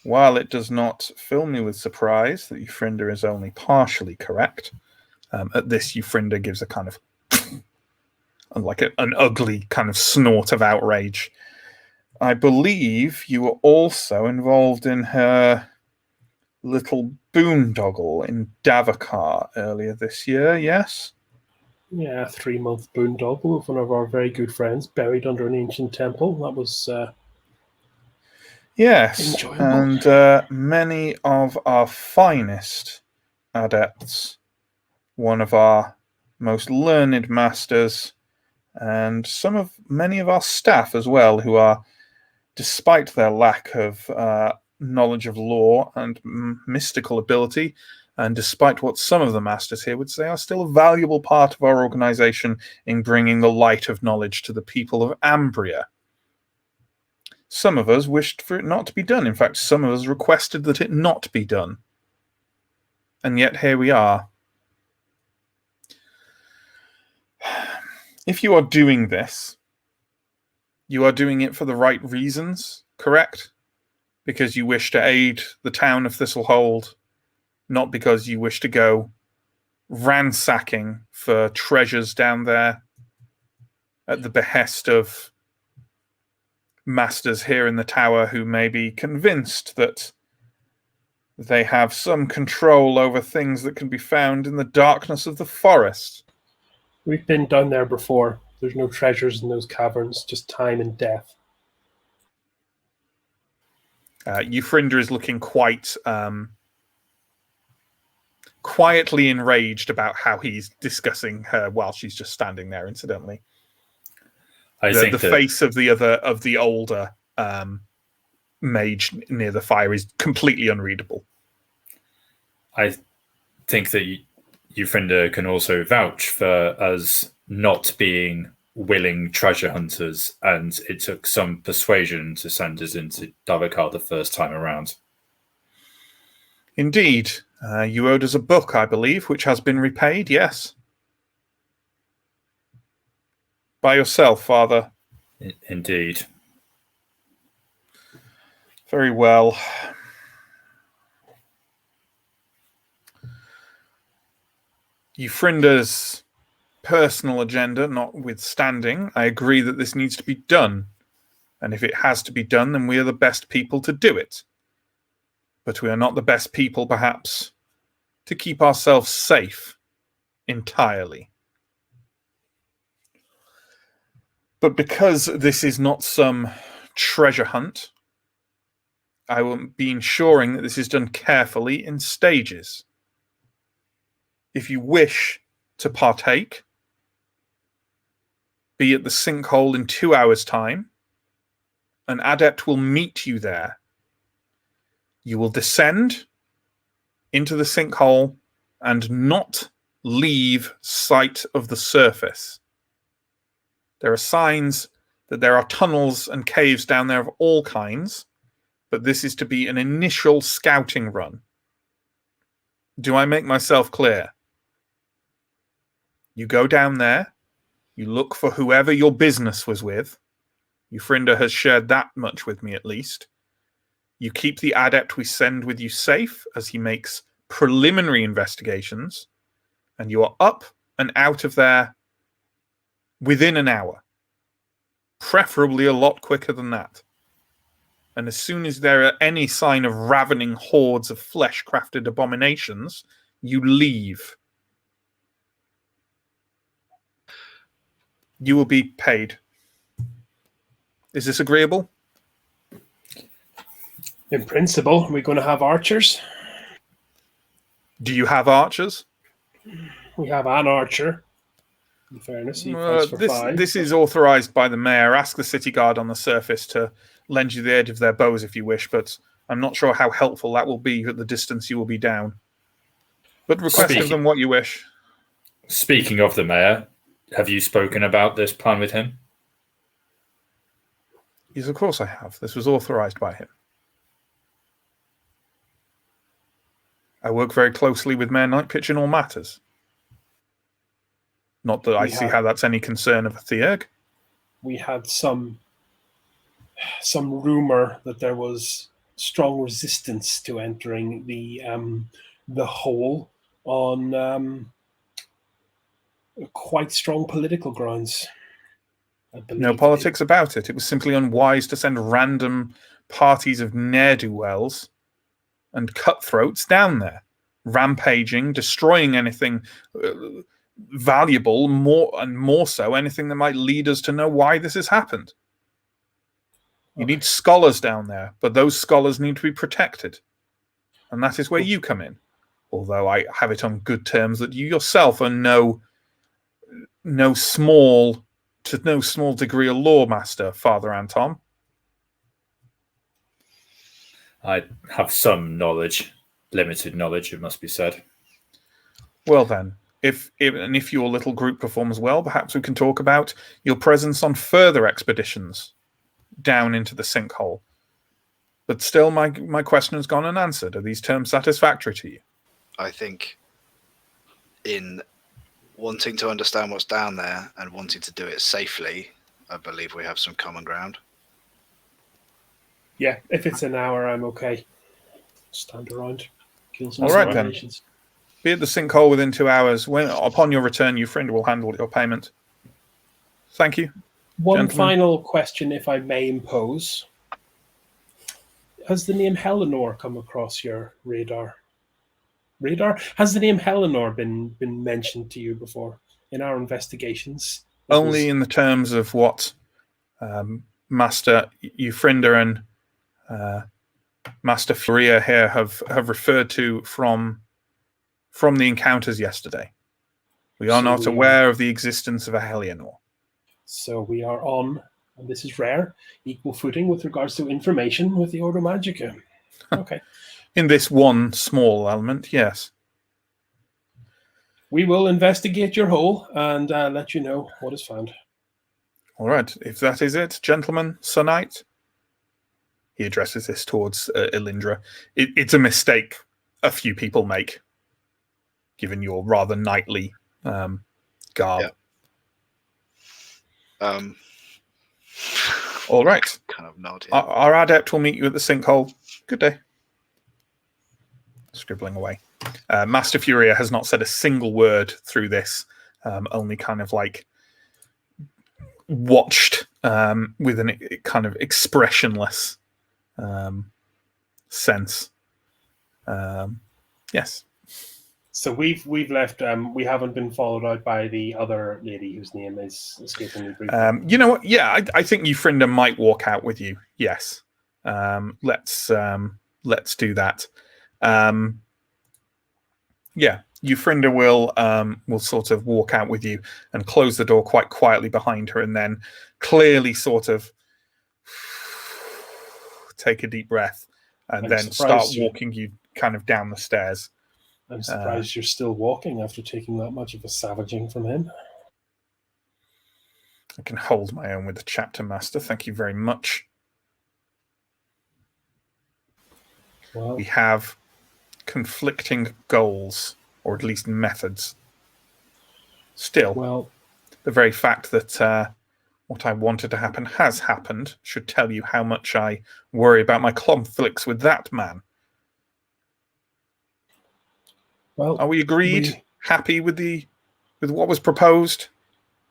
While it does not fill me with surprise that Euphrinda is only partially correct, at this Euphrinda gives a kind of like an ugly kind of snort of outrage. I believe you were also involved in her little boondoggle in Davakar earlier this year, yes? Yeah, a 3-month boondoggle with one of our very good friends buried under an ancient temple. That was yes, enjoyable. And many of our finest adepts, one of our most learned masters, and many of our staff as well, who are, despite their lack of knowledge of law and mystical ability, and despite what some of the masters here would say, are still a valuable part of our organization in bringing the light of knowledge to the people of Ambria. Some of us wished for it not to be done. In fact, some of us requested that it not be done. And yet here we are. If you are doing this, you are doing it for the right reasons, correct? Because you wish to aid the town of Thistlehold, not because you wish to go ransacking for treasures down there at the behest of masters here in the tower who may be convinced that they have some control over things that can be found in the darkness of the forest. We've been down there before. There's no treasures in those caverns, just time and death. Euphrinda is looking quite quietly enraged about how he's discussing her while she's just standing there, incidentally. I think the face of the older mage near the fire is completely unreadable. I think that Euphrinda can also vouch for us not being willing treasure hunters, and it took some persuasion to send us into Davakar the first time around. Indeed. You owed us a book, I believe, which has been repaid, yes? By yourself, Father. Indeed. Very well. Euphrinda's personal agenda notwithstanding, I agree that this needs to be done. And if it has to be done, then we are the best people to do it. But we are not the best people, perhaps, to keep ourselves safe entirely. But because this is not some treasure hunt, I will be ensuring that this is done carefully in stages. If you wish to partake, be at the sinkhole in 2 hours' time. An adept will meet you there. You will descend into the sinkhole and not leave sight of the surface. There are signs that there are tunnels and caves down there of all kinds, but this is to be an initial scouting run. Do I make myself clear? You go down there, you look for whoever your business was with. Euphrinda has shared that much with me at least. You keep the adept we send with you safe as he makes preliminary investigations, and you are up and out of there within an hour. Preferably a lot quicker than that. And as soon as there are any sign of ravening hordes of flesh-crafted abominations, you leave. You will be paid. Is this agreeable? In principle, we're going to have archers. Do you have archers? We have an archer. In fairness, he fights for 5. This is authorized by the mayor. Ask the city guard on the surface to lend you the edge of their bows if you wish, but I'm not sure how helpful that will be at the distance you will be down. But request of them what you wish. Speaking of the mayor, have you spoken about this plan with him? Yes, of course I have. This was authorized by him. I work very closely with Mayor Nightpitch in all matters. Not that I see how that's any concern of a Theurg. We had some rumor that there was strong resistance to entering the hole on quite strong political grounds. No politics about it. It was simply unwise to send random parties of ne'er-do-wells and cutthroats down there, rampaging, destroying anything valuable, more so anything that might lead us to know why this has happened. You need scholars down there, but those scholars need to be protected. And that is where you come in. Although I have it on good terms that you yourself are no small degree a law master, Father Anton. I have some knowledge, limited knowledge, it must be said. Well then, if your little group performs well, perhaps we can talk about your presence on further expeditions down into the sinkhole. But still, my question has gone unanswered. Are these terms satisfactory to you? I think in wanting to understand what's down there and wanting to do it safely, I believe we have some common ground. Yeah, if it's an hour, I'm okay. Stand around, kill some all right then. Then. Be at the sinkhole within 2 hours. When upon your return, your friend will handle your payment. Thank you. One gentlemen. Final question, if I may impose. Has the name Helenor come across your radar? Has the name Helenor been mentioned to you before in our investigations? Only in the terms of what Master Euphrinda and Master Fria here have referred to from the encounters yesterday. We are not aware of the existence of a Helianor. So we are on, and this is rare, equal footing with regards to information with the Ordo Magica. Okay. In this one small element, yes. We will investigate your hole and let you know what is found. All right. If that is it, gentlemen, Sir Knight. He addresses this towards Elindra. It's a mistake a few people make, given your rather knightly garb. Yeah. All right. Kind of nod. Yeah. Our adept will meet you at the sinkhole. Good day. Scribbling away. Master Furia has not said a single word through this, only kind of like watched with a kind of expressionless sense. Yes. So we've left. We haven't been followed out by the other lady whose name is escaping me briefly. You know what? Yeah, I think Euphrinda might walk out with you. Yes. Let's do that. Euphrinda will sort of walk out with you and close the door quite quietly behind her, and then clearly sort of take a deep breath and then start walking you kind of down the stairs. I'm surprised you're still walking after taking that much of a savaging from him. I can hold my own with the chapter master. Thank you very much. Well, we have conflicting goals, or at least methods. Still, the very fact that what I wanted to happen has happened should tell you how much I worry about my conflicts with that man. Well, are we agreed? Happy with what was proposed?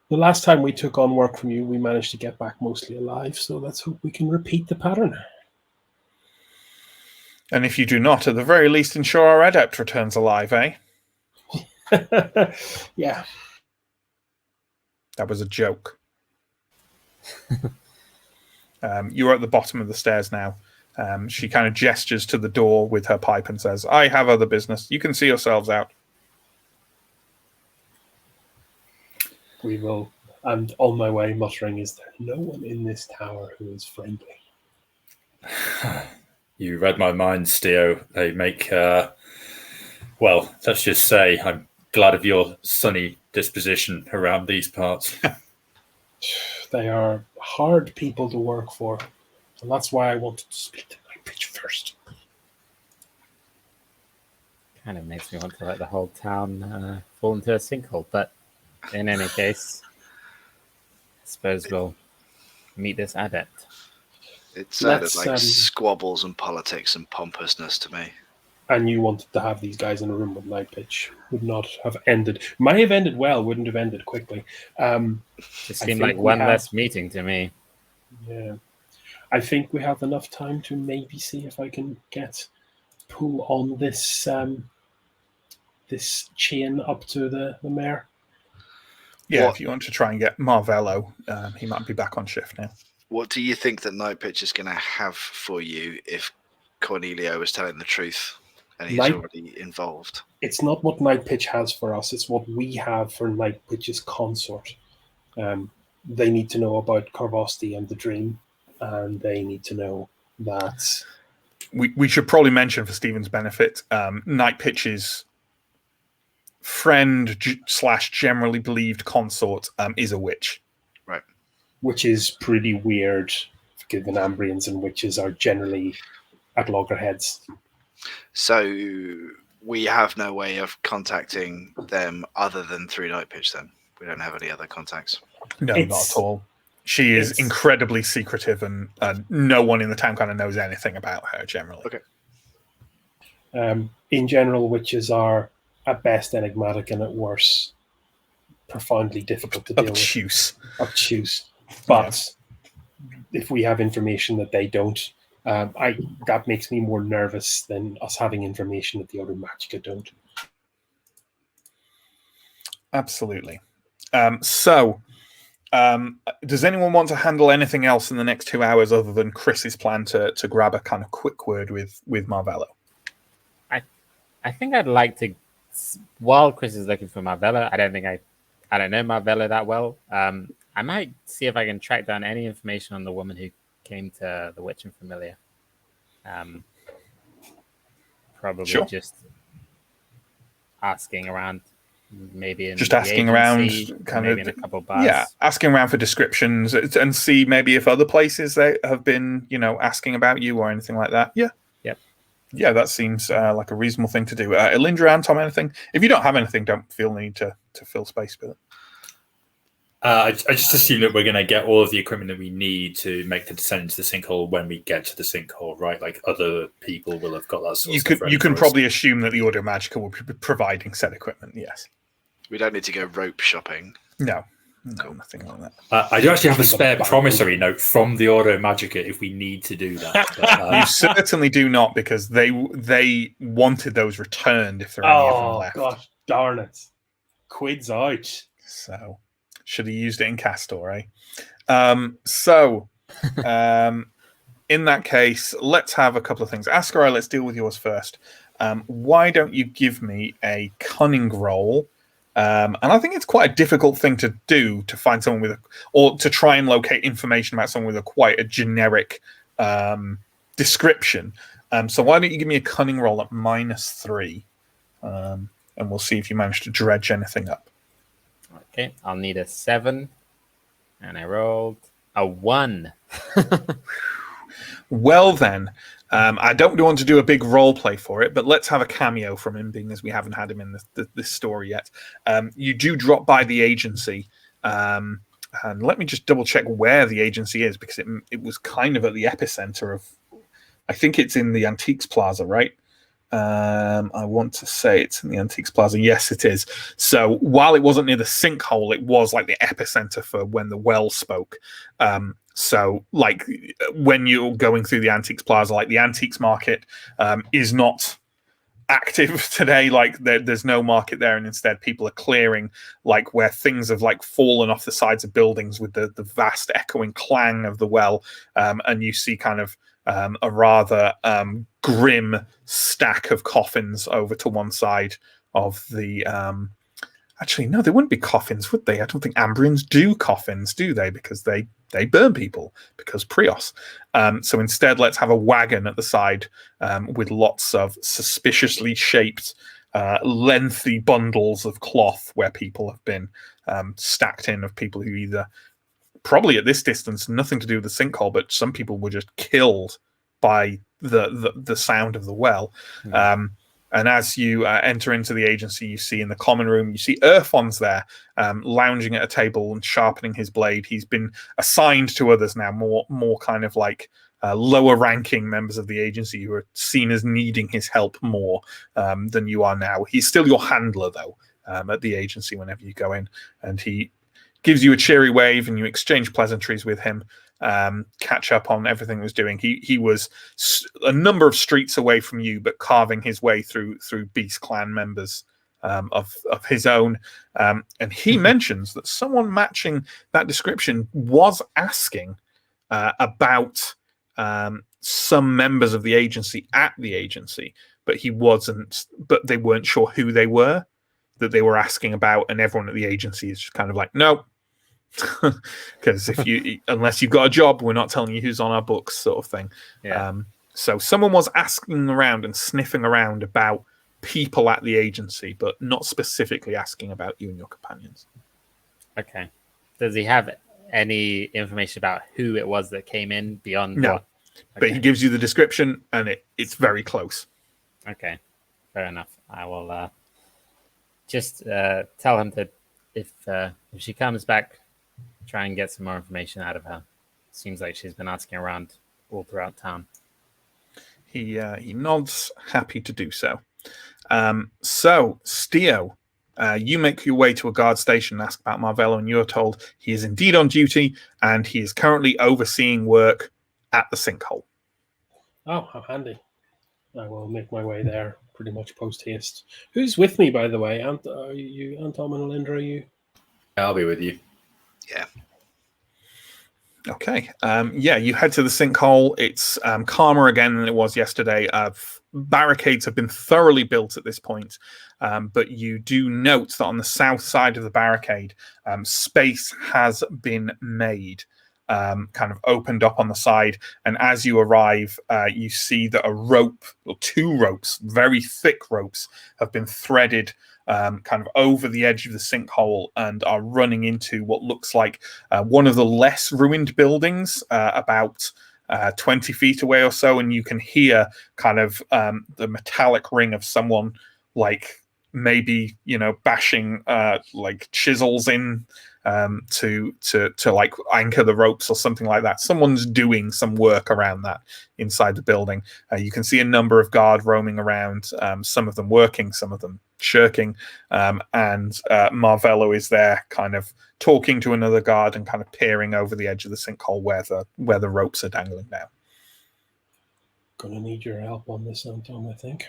The last time we took on work from you, we managed to get back mostly alive, so let's hope we can repeat the pattern. And if you do not, at the very least, ensure our adept returns alive, eh? Yeah. That was a joke. You're at the bottom of the stairs now. She kind of gestures to the door with her pipe and says, I have other business. You can see yourselves out. We will. And on my way, muttering, is there no one in this tower who is friendly? You read my mind, Steo. They make, well, let's just say I'm glad of your sunny disposition around these parts. They are hard people to work for. And that's why I wanted to speak to Night Pitch first. Kind of makes me want to let the whole town fall into a sinkhole, but in any case, I suppose we'll meet this adept. It sounded like squabbles and politics and pompousness to me. And you wanted to have these guys in a room with Night Pitch. Would not have ended. Might have ended well, wouldn't have ended quickly. It seemed like one less meeting to me. Yeah. I think we have enough time to maybe see if I can pull on this this chain up to the mayor. Yeah, if you want to try and get Marvello, he might be back on shift now. What do you think that Night Pitch is going to have for you if Cornelio is telling the truth and he's already involved? It's not what Night Pitch has for us. It's what we have for Night Pitch's consort. They need to know about Carvosti and the Dream, and they need to know that... We should probably mention, for Stephen's benefit, Night Pitch's friend / generally believed consort is a witch. Right. Which is pretty weird, given Ambrians and witches are generally at loggerheads. So we have no way of contacting them other than through Night Pitch then? We don't have any other contacts? No, not at all. She is incredibly secretive, and no one in the town kind of knows anything about her generally. Okay. In general, witches are at best enigmatic and at worst profoundly difficult to deal with. Obtuse. But if we have information that they don't, that makes me more nervous than us having information that the other Magicka don't. Absolutely. Does anyone want to handle anything else in the next 2 hours other than Chris's plan to grab a kind of quick word with Marvello? I think I'd like to, while Chris is looking for Marvello, I don't know Marvello that well. I might see if I can track down any information on the woman who came to the Witch and Familiar. Probably just asking around. Maybe in just asking agency, around, kind maybe of, in a couple of bars. Yeah, asking around for descriptions and see maybe if other places they have been, asking about you or anything like that. Yeah, yeah, that seems like a reasonable thing to do. Elindra and Tom, anything? If you don't have anything, don't feel the need to fill space with it. I just assume that we're going to get all of the equipment that we need to make the descent into the sinkhole when we get to the sinkhole, right? Like other people will have got that sort of stuff. You can probably assume that the Audio Magicka will be providing said equipment, yes. We don't need to go rope shopping. No, nothing like that. I do actually have a spare promissory note from the Audio Magicka if we need to do that. But, you certainly do not, because they wanted those returned if there are any of them left. Oh, gosh, darn it. Quid's out. So, should have used it in Castor, eh? in that case, let's have a couple of things. Askarai, let's deal with yours first. Why don't you give me a cunning roll? And I think it's quite a difficult thing to do, to find someone or to try and locate information about someone with quite a generic description. So why don't you give me a cunning roll at -3, and we'll see if you manage to dredge anything up. Okay, I'll need a 7, and I rolled a 1. Well then, I don't want to do a big role play for it, but let's have a cameo from him, being as we haven't had him in this story yet. You do drop by the agency, and let me just double check where the agency is, because it was kind of at the epicenter of. I think it's in the Antiques Plaza, right? I want to say it's in the Antiques Plaza. Yes, it is. So while it wasn't near the sinkhole, it was like the epicenter for when the well spoke. So like when you're going through the Antiques Plaza, like the Antiques Market is not active today. Like there's no market there, and instead people are clearing like where things have like fallen off the sides of buildings with the vast echoing clang of the well, and you see kind of a rather grim stack of coffins over to one side of the actually no, they wouldn't be coffins, would they? I don't think Ambrians do coffins, do they? Because they burn people, because Prios. So instead, let's have a wagon at the side with lots of suspiciously shaped lengthy bundles of cloth where people have been stacked in, of people who either probably at this distance nothing to do with the sinkhole, but some people were just killed by the sound of the well. And as you enter into the agency, you see in the common room, you see Irfon's there, lounging at a table and sharpening his blade. He's been assigned to others now, more kind of like lower ranking members of the agency who are seen as needing his help more than you are now. He's still your handler, though, at the agency whenever you go in, and he gives you a cheery wave and you exchange pleasantries with him. Catch up on everything he was doing. He was a number of streets away from you, but carving his way through Beast Clan members of his own. And he mentions that someone matching that description was asking about some members of the agency at the agency, but but they weren't sure who they were that they were asking about, and everyone at the agency is just kind of like, no. Because unless you've got a job, we're not telling you who's on our books, sort of thing. Yeah. So someone was asking around and sniffing around about people at the agency, but not specifically asking about you and your companions. Okay. Does he have any information about who it was that came in beyond? No. What? Okay. But he gives you the description, and it's very close. Okay, fair enough. I will just tell him that if she comes back, try and get some more information out of her. Seems like she's been asking around all throughout town. He nods, happy to do so. So, Steo, you make your way to a guard station and ask about Marvello, and you're told he is indeed on duty, and he is currently overseeing work at the sinkhole. Oh, how handy. I will make my way there pretty much post-haste. Who's with me, by the way? Are you, Anton and Linda, are you? I'll be with you. Yeah. Okay. You head to the sinkhole. It's calmer again than it was yesterday. Barricades have been thoroughly built at this point, but you do note that on the south side of the barricade, space has been made, kind of opened up on the side. And as you arrive, you see that a rope, or 2 ropes, very thick ropes, have been threaded kind of over the edge of the sinkhole and are running into what looks like one of the less ruined buildings about 20 feet away or so, and you can hear kind of the metallic ring of someone like maybe bashing like chisels in to like anchor the ropes or something like that. Someone's doing some work around that inside the building. You can see a number of guard roaming around, some of them working, some of them shirking, and Marvello is there kind of talking to another guard and kind of peering over the edge of the sinkhole where the ropes are dangling down. Gonna need your help on this, Anton, I think.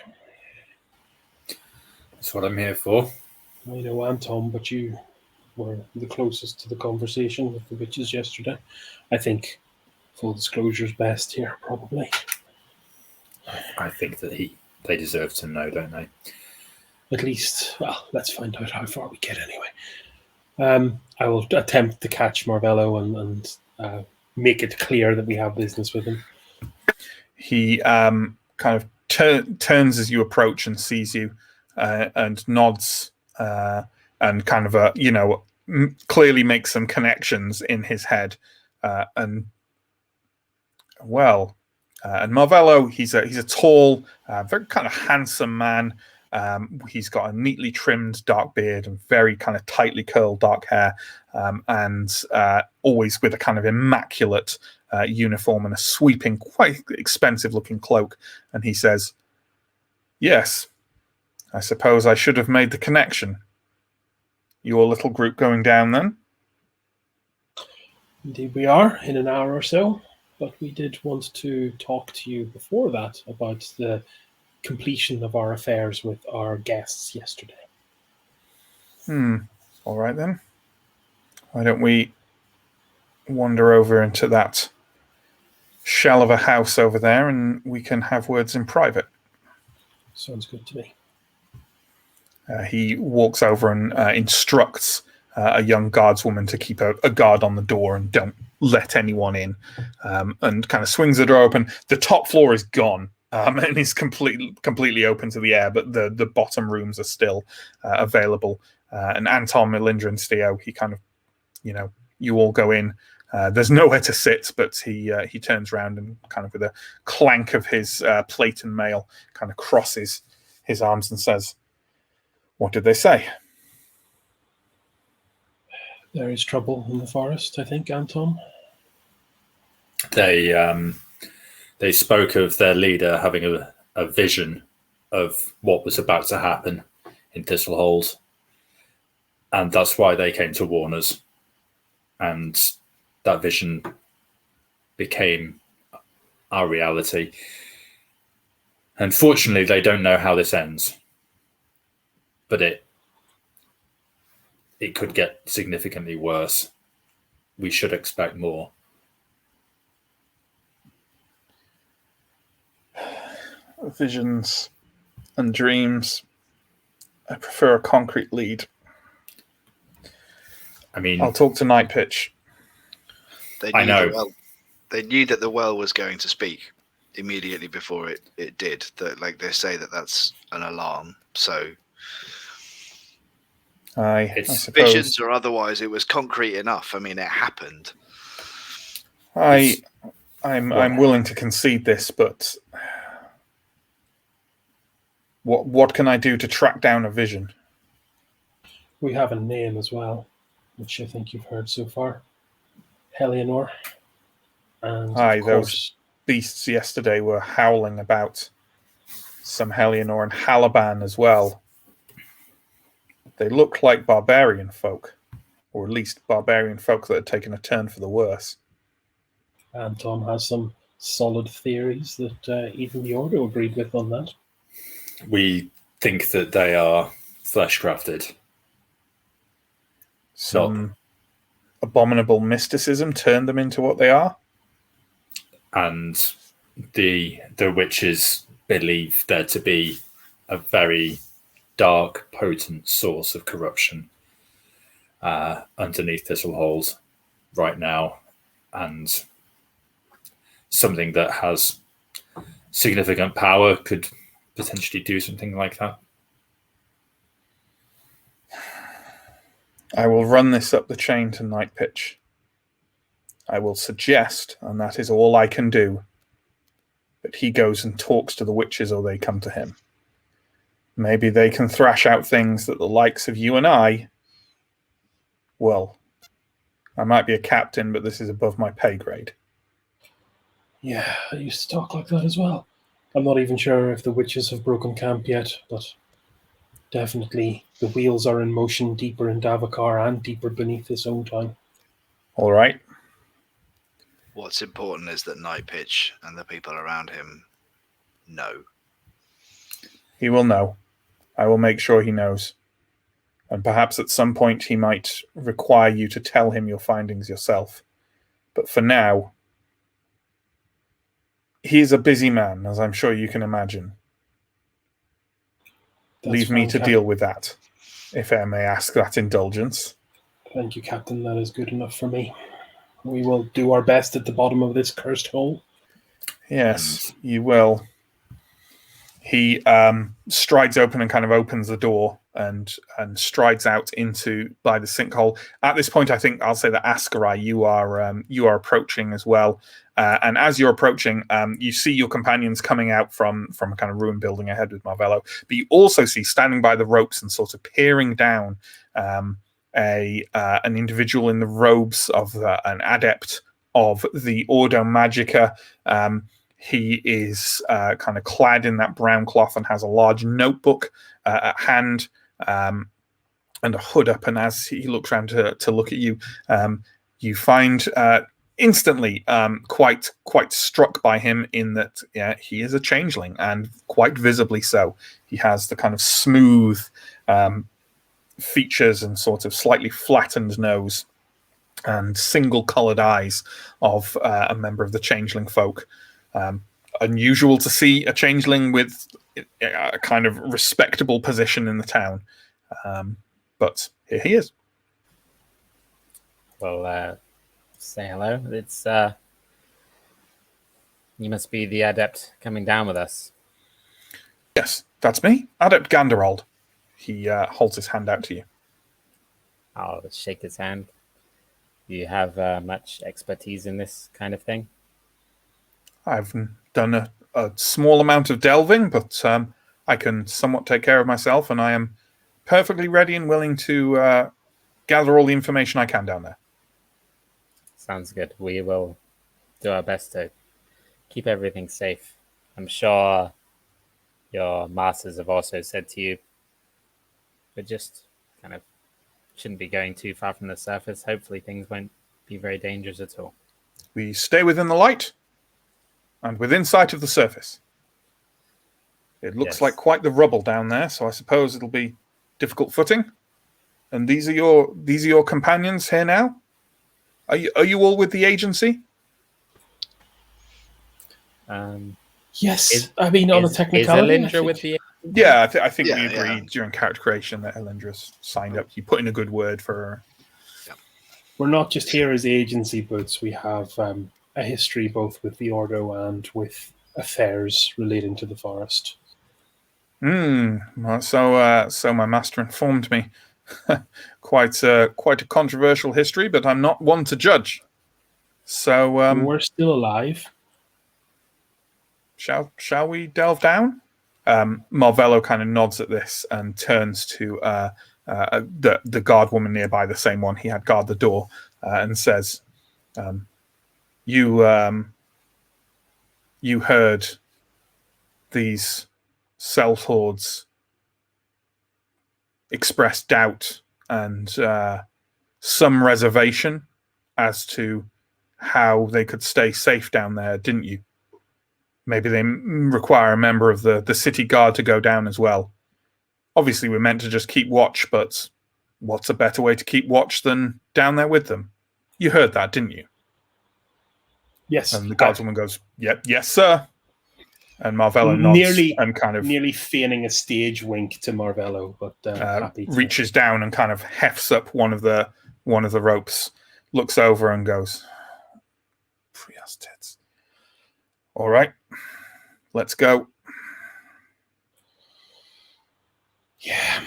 That's what I'm here for. I know Anton, but you were the closest to the conversation with the witches yesterday. I think Full disclosure's best here, probably. I think that they deserve to know, don't they? At least, well, let's find out how far we get anyway. I will attempt to catch Marvello and make it clear that we have business with him. He kind of turns as you approach and sees you and nods and kind of, clearly makes some connections in his head. And Marvello, he's a tall, very kind of handsome man. He's got a neatly trimmed dark beard and very kind of tightly curled dark hair, and always with a kind of immaculate uniform and a sweeping, quite expensive-looking cloak. And he says, "Yes, I suppose I should have made the connection. Your little group going down then?" Indeed we are, in an hour or so. But we did want to talk to you before that about the completion of our affairs with our guests yesterday. All right then. Why don't we wander over into that shell of a house over there and we can have words in private? Sounds good to me. He walks over and instructs a young guardswoman to keep a guard on the door and don't let anyone in, and kind of swings the door open. The top floor is gone, and is completely open to the air, but the bottom rooms are still available. And Anton, Melindra, and Theo, he kind of, you all go in. There's nowhere to sit, but he turns around and kind of with a clank of his plate and mail kind of crosses his arms and says, "What did they say?" There is trouble in the forest, I think, Anton. They spoke of their leader having a vision of what was about to happen in Thistlehold, and that's why they came to warn us. And that vision became our reality. Unfortunately, they don't know how this ends, but it could get significantly worse. We should expect more. Visions and dreams. I prefer a concrete lead. I mean, I'll talk to Night Pitch. I know. They knew that the well was going to speak immediately before it did. That, like, they say that's an alarm. So I suppose visions or otherwise, it was concrete enough. I mean, it happened. I'm willing to concede this, but what can I do to track down a vision? We have a name as well, which I think you've heard so far. Helianor. And those beasts yesterday were howling about some Helianor and Halaban as well. They look like barbarian folk, or at least barbarian folk that had taken a turn for the worse. Anton has some solid theories that even the Order agreed with on that. We think that they are flesh-crafted. Some abominable mysticism turned them into what they are. And the witches believe there to be a very dark, potent source of corruption underneath Thistlehold right now, and something that has significant power could potentially do something like that. I will run this up the chain to Night Pitch. I will suggest, and that is all I can do, that he goes and talks to the witches or they come to him. Maybe they can thrash out things that the likes of you and I might be a captain, but this is above my pay grade. Yeah, I used to talk like that as well. I'm not even sure if the witches have broken camp yet, but definitely the wheels are in motion deeper in Davokar and deeper beneath his own town. All right. What's important is that Night Pitch and the people around him know. He will know. I will make sure he knows. And perhaps at some point he might require you to tell him your findings yourself. But for now, He's a busy man, as I'm sure you can imagine. Leave me to deal with that, if I may ask that indulgence. Thank you, Captain. That is good enough for me. We will do our best at the bottom of this cursed hole. Yes, you will. He strides open and kind of opens the door and strides out by the sinkhole. At this point, I think I'll say that Askarai, you are approaching as well. And as you're approaching, you see your companions coming out from a kind of ruined building ahead with Marvello. But you also see standing by the ropes and sort of peering down an individual in the robes of an adept of the Ordo Magica. He is kind of clad in that brown cloth and has a large notebook at hand and a hood up. And as he looks around to look at you, you find instantly quite struck by him in that he is a changeling, and quite visibly so. He has the kind of smooth features and sort of slightly flattened nose and single-coloured eyes of a member of the changeling folk. Unusual to see a changeling with a kind of respectable position in the town. But here he is. Well, say hello. It's you must be the adept coming down with us. Yes, that's me, Adept Ganderald. He holds his hand out to you. I'll shake his hand. Do you have much expertise in this kind of thing? I've done a small amount of delving, but I can somewhat take care of myself, and I am perfectly ready and willing to gather all the information I can down there. Sounds good. We will do our best to keep everything safe. I'm sure your masters have also said to you, but just kind of shouldn't be going too far from the surface. Hopefully things won't be very dangerous at all. We stay within the light and within sight of the surface. It looks like quite the rubble down there, so I suppose it'll be difficult footing. And these are your companions here now? Are you all with the agency? Yes. On a technicality. Is Elindra with the... Yeah, I think we agreed during character creation that Elindra's signed up. You put in a good word for her. Yeah. We're not just here as agency boots. We have a history both with the Ordo and with affairs relating to the forest. Well, so my master informed me. Quite a controversial history, but I'm not one to judge. So we're still alive. Shall we delve down? Marvello kind of nods at this and turns to the guard woman nearby, the same one he had guard the door, and says, "You heard these Cell Hordes express doubt and some reservation as to how they could stay safe down there, didn't you? Maybe they require a member of the city guard to go down as well. Obviously, we're meant to just keep watch, but what's a better way to keep watch than down there with them? You heard that, didn't you?" Yes. And the guardswoman goes, "Yep, yes, sir." And Marvello nods and kind of nearly feigning a stage wink to Marvello, but happy to... reaches down and kind of hefts up one of the ropes, looks over and goes, "Fria's tits. All right, let's go." Yeah.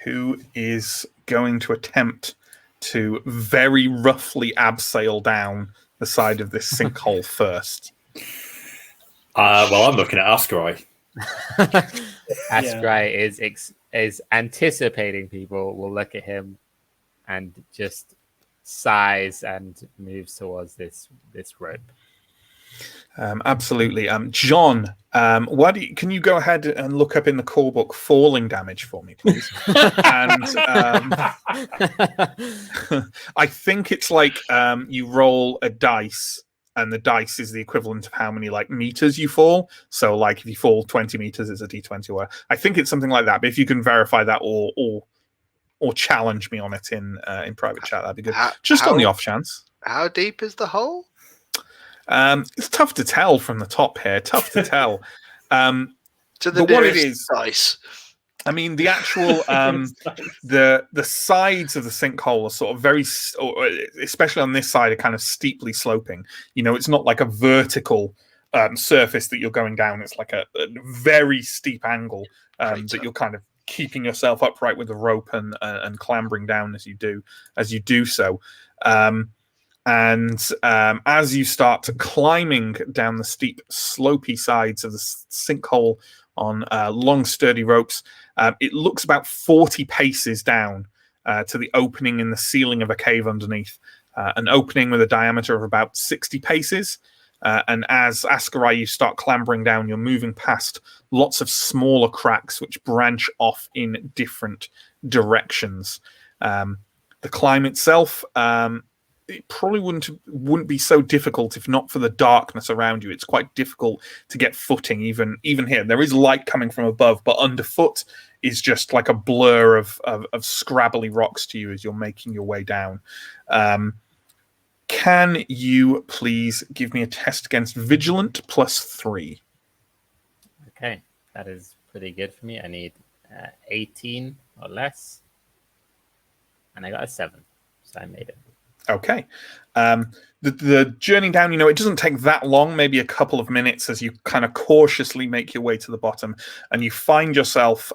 Who is going to attempt to very roughly abseil down the side of this sinkhole first? Well, I'm looking at Askarai. Askarai is anticipating people will look at him and just sighs and moves towards this rope. Absolutely. John, can you go ahead and look up in the core book falling damage for me, please? And I think it's like you roll a dice, and the dice is the equivalent of how many meters you fall. So if you fall 20 meters, it's a d20. Or I think it's something like that. But if you can verify that or challenge me on it in private chat, that'd be good. Just on the off chance. How deep is the hole? It's tough to tell from the top here. Tough to tell. To the but what it is, dice. I mean, the actual the sides of the sinkhole are sort of very, especially on this side, are kind of steeply sloping. You know, it's not like a vertical surface that you're going down. It's like a very steep angle that you're kind of keeping yourself upright with the rope and clambering down as you do so. And as you start climbing down the steep, slopey sides of the sinkhole on long, sturdy ropes, it looks about 40 paces down to the opening in the ceiling of a cave underneath, an opening with a diameter of about 60 paces. And as Askarai, you start clambering down, you're moving past lots of smaller cracks which branch off in different directions. The climb itself, it probably wouldn't be so difficult if not for the darkness around you. It's quite difficult to get footing even here. There is light coming from above, but underfoot is just like a blur of scrabbly rocks to you as you're making your way down. Can you please give me a test against Vigilant +3? Okay, that is pretty good for me. I need 18 or less. And I got a 7, so I made it. Okay. The journey down, it doesn't take that long, maybe a couple of minutes as you kind of cautiously make your way to the bottom, and you find yourself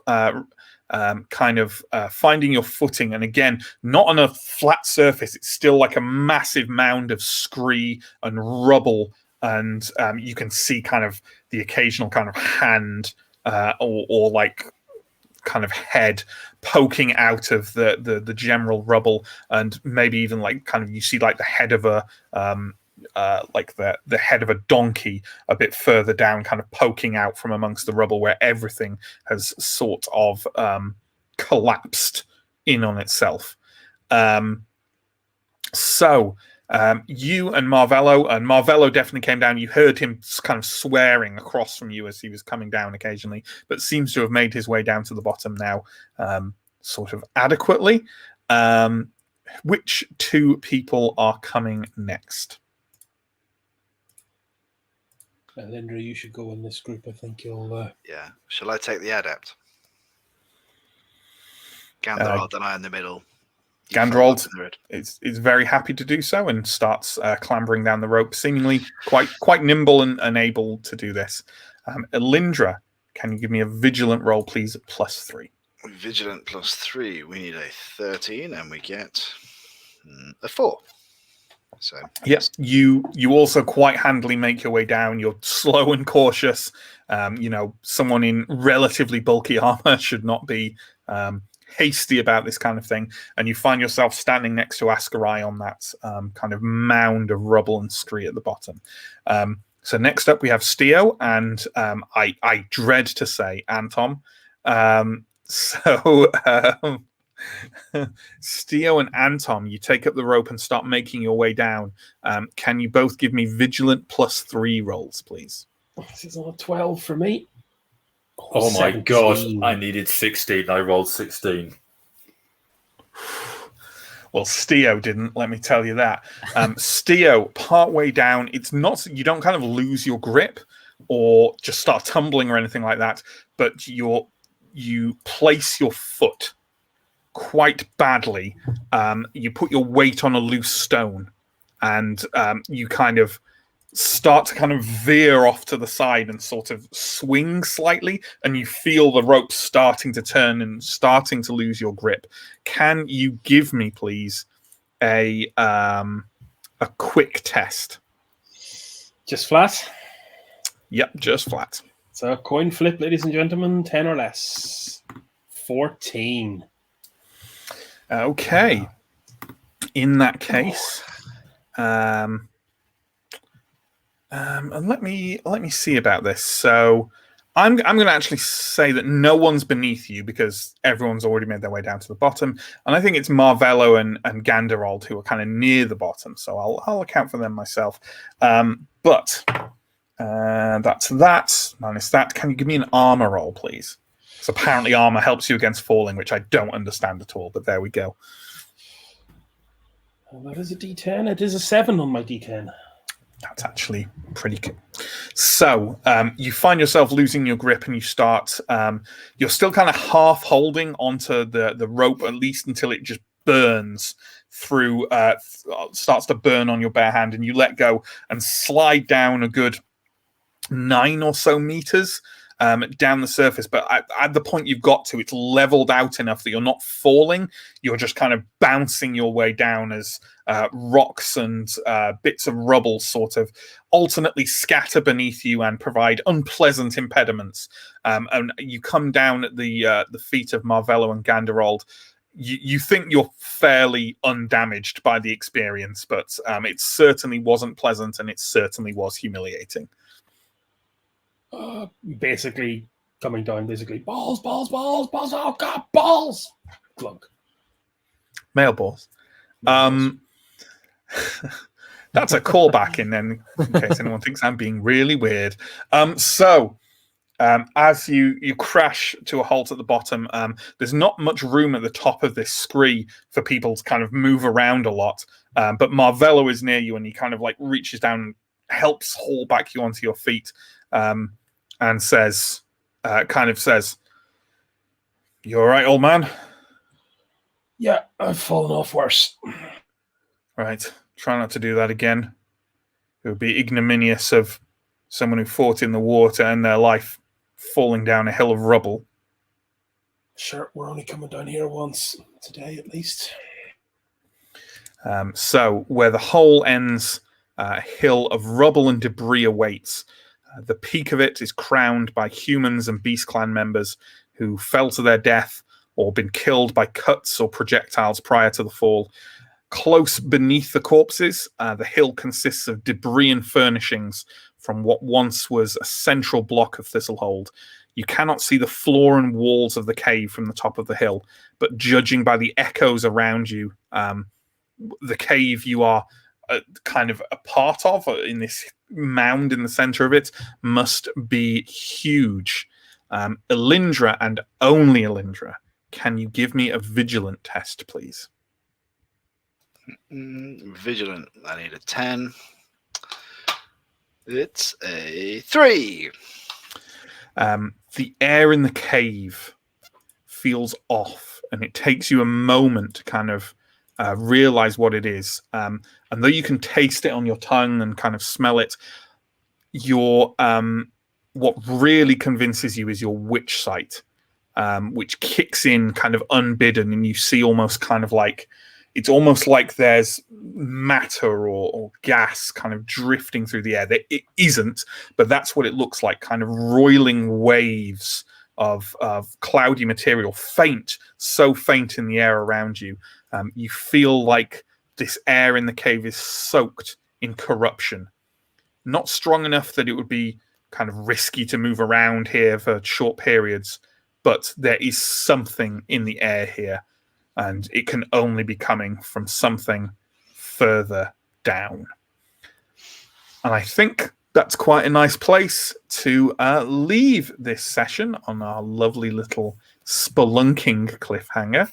finding your footing. And again, not on a flat surface. It's still like a massive mound of scree and rubble, and you can see kind of the occasional kind of hand or like kind of head poking out of the general rubble, and maybe even like kind of you see like the head of a the head of a donkey a bit further down, kind of poking out from amongst the rubble where everything has sort of collapsed in on itself. You and Marvello definitely came down. You heard him kind of swearing across from you as he was coming down occasionally, but seems to have made his way down to the bottom now sort of adequately. Which two people are coming next? Linda, you should go in this group. I think you'll... Yeah. Shall I take the adept? Ganderald and I in the middle. Ganderald is very happy to do so and starts clambering down the rope, seemingly quite nimble and able to do this. Elindra, can you give me a vigilant roll, please, +3? Vigilant +3. We need a 13, and we get a 4. So yes, you also quite handily make your way down. You're slow and cautious. Someone in relatively bulky armor should not be hasty about this kind of thing, and you find yourself standing next to Askarai on that kind of mound of rubble and scree at the bottom. So next up we have Steo and I dread to say Anton. Steo and Anton, you take up the rope and start making your way down. Can you both give me vigilant +3 rolls, please? This is on a 12 for me. Oh my god, I needed 16. I rolled 16. Well, Steo didn't, let me tell you that. Steo, partway down, it's not, you don't kind of lose your grip or just start tumbling or anything like that, but you place your foot quite badly. You put your weight on a loose stone, and you kind of start to kind of veer off to the side and sort of swing slightly, and you feel the rope starting to turn and starting to lose your grip. Can you give me, please, a quick test? Just flat? Yep, just flat. So a coin flip, ladies and gentlemen, 10 or less. 14. Okay. In that case, and let me see about this. So I'm going to actually say that no one's beneath you because everyone's already made their way down to the bottom, and I think it's Marvello and Ganderald who are kind of near the bottom. So I'll account for them myself. But that's that minus that. Can you give me an armor roll, please? So apparently armor helps you against falling, which I don't understand at all. But there we go. Well, that is a D10. It is a 7 on my D10. That's actually pretty good. So you find yourself losing your grip, and you start. You're still kind of half holding onto the rope, at least until it just burns through. Starts to burn on your bare hand, and you let go and slide down a good 9 or so meters down the surface. But at the point you've got to, it's leveled out enough that you're not falling. You're just kind of bouncing your way down as rocks and bits of rubble sort of alternately scatter beneath you and provide unpleasant impediments. And you come down at the feet of Marvello and Ganderold. You think you're fairly undamaged by the experience, but it certainly wasn't pleasant, and it certainly was humiliating. Basically coming down, balls, oh god, balls, glug. Male balls. That's a callback in case anyone thinks I'm being really weird. As you crash to a halt at the bottom, there's not much room at the top of this scree for people to kind of move around a lot. But Marvello is near you, and he kind of like reaches down and helps haul back you onto your feet. And says, "You all right, old man?" Yeah, I've fallen off worse. Right. Try not to do that again. It would be ignominious of someone who fought in the war to end their life falling down a hill of rubble. Sure, we're only coming down here once today, at least. So where the hole ends, a hill of rubble and debris awaits. The peak of it is crowned by humans and Beast Clan members who fell to their death or been killed by cuts or projectiles prior to the fall. Close beneath the corpses, the hill consists of debris and furnishings from what once was a central block of Thistlehold. You cannot see the floor and walls of the cave from the top of the hill, but judging by the echoes around you, the cave you are kind of a part of, in this mound in the center of it, must be huge. Elindra, and only Elindra, can you give me a vigilant test, please? Vigilant. I need a 10. It's a 3. The air in the cave feels off, and it takes you a moment to kind of realize what it is. And though you can taste it on your tongue and kind of smell it, what really convinces you is your witch sight, which kicks in kind of unbidden, and you see almost kind of like, it's almost like there's matter or gas kind of drifting through the air. It isn't, but that's what it looks like, kind of roiling waves of cloudy material, faint, so faint in the air around you. You feel like this air in the cave is soaked in corruption. Not strong enough that it would be kind of risky to move around here for short periods, but there is something in the air here, and it can only be coming from something further down. And I think that's quite a nice place to leave this session on our lovely little spelunking cliffhanger.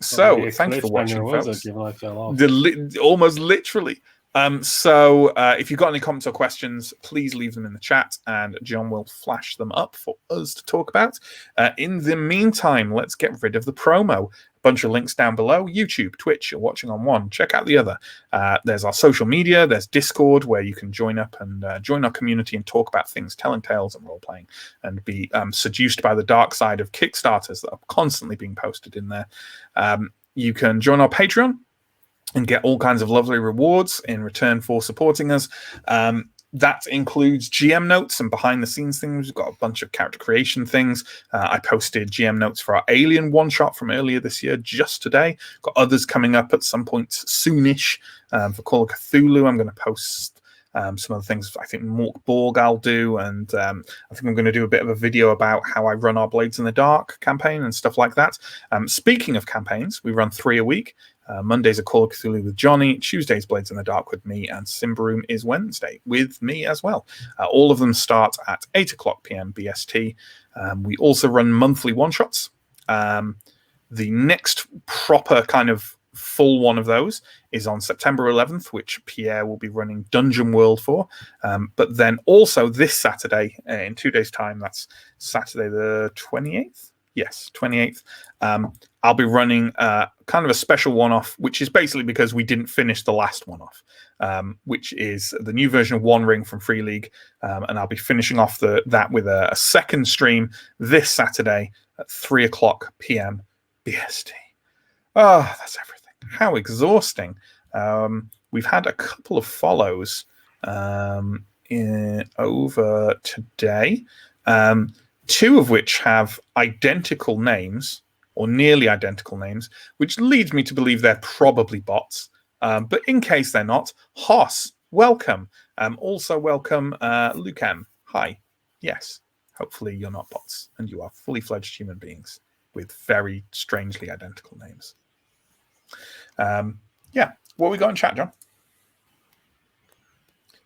So thanks for watching, folks. Almost literally. So if you've got any comments or questions, please leave them in the chat, and John will flash them up for us to talk about. In the meantime, let's get rid of the promo. Bunch of links down below: YouTube, Twitch. You're watching on one, check out the other. There's our social media, there's Discord, where you can join up and join our community and talk about things, telling tales and role playing, and be seduced by the dark side of Kickstarters that are constantly being posted in there. You can join our Patreon and get all kinds of lovely rewards in return for supporting us. That includes GM notes and behind-the-scenes things. We've got a bunch of character creation things. I posted GM notes for our Alien one-shot from earlier this year just today. Got others coming up at some point soonish. For Call of Cthulhu, I'm going to post some of the things I think Mork Borg I'll do, and I think I'm going to do a bit of a video about how I run our Blades in the Dark campaign and stuff like that. Speaking of campaigns, we run 3 a week. Monday's a Call of Cthulhu with Johnny, Tuesday's Blades in the Dark with me, and Symbaroum is Wednesday with me as well. All of them start at 8 o'clock p.m. BST. We also run monthly one-shots. The next proper kind of full one of those is on September 11th, which Pierre will be running Dungeon World for. But then also this Saturday, in 2 days' time, that's Saturday the 28th. Yes, 28th. I'll be running kind of a special one-off, which is basically because we didn't finish the last one-off, which is the new version of One Ring from Fria Ligan. And I'll be finishing off that with a second stream this Saturday at 3:00 p.m. BST. Oh, that's everything. How exhausting. We've had a couple of follows over today. Two of which have identical names, or nearly identical names, which leads me to believe they're probably bots. But in case they're not, Hoss, welcome. Also welcome, Lucam. Hi. Yes, hopefully you're not bots, and you are fully fledged human beings with very strangely identical names. Yeah, what we got in chat, John?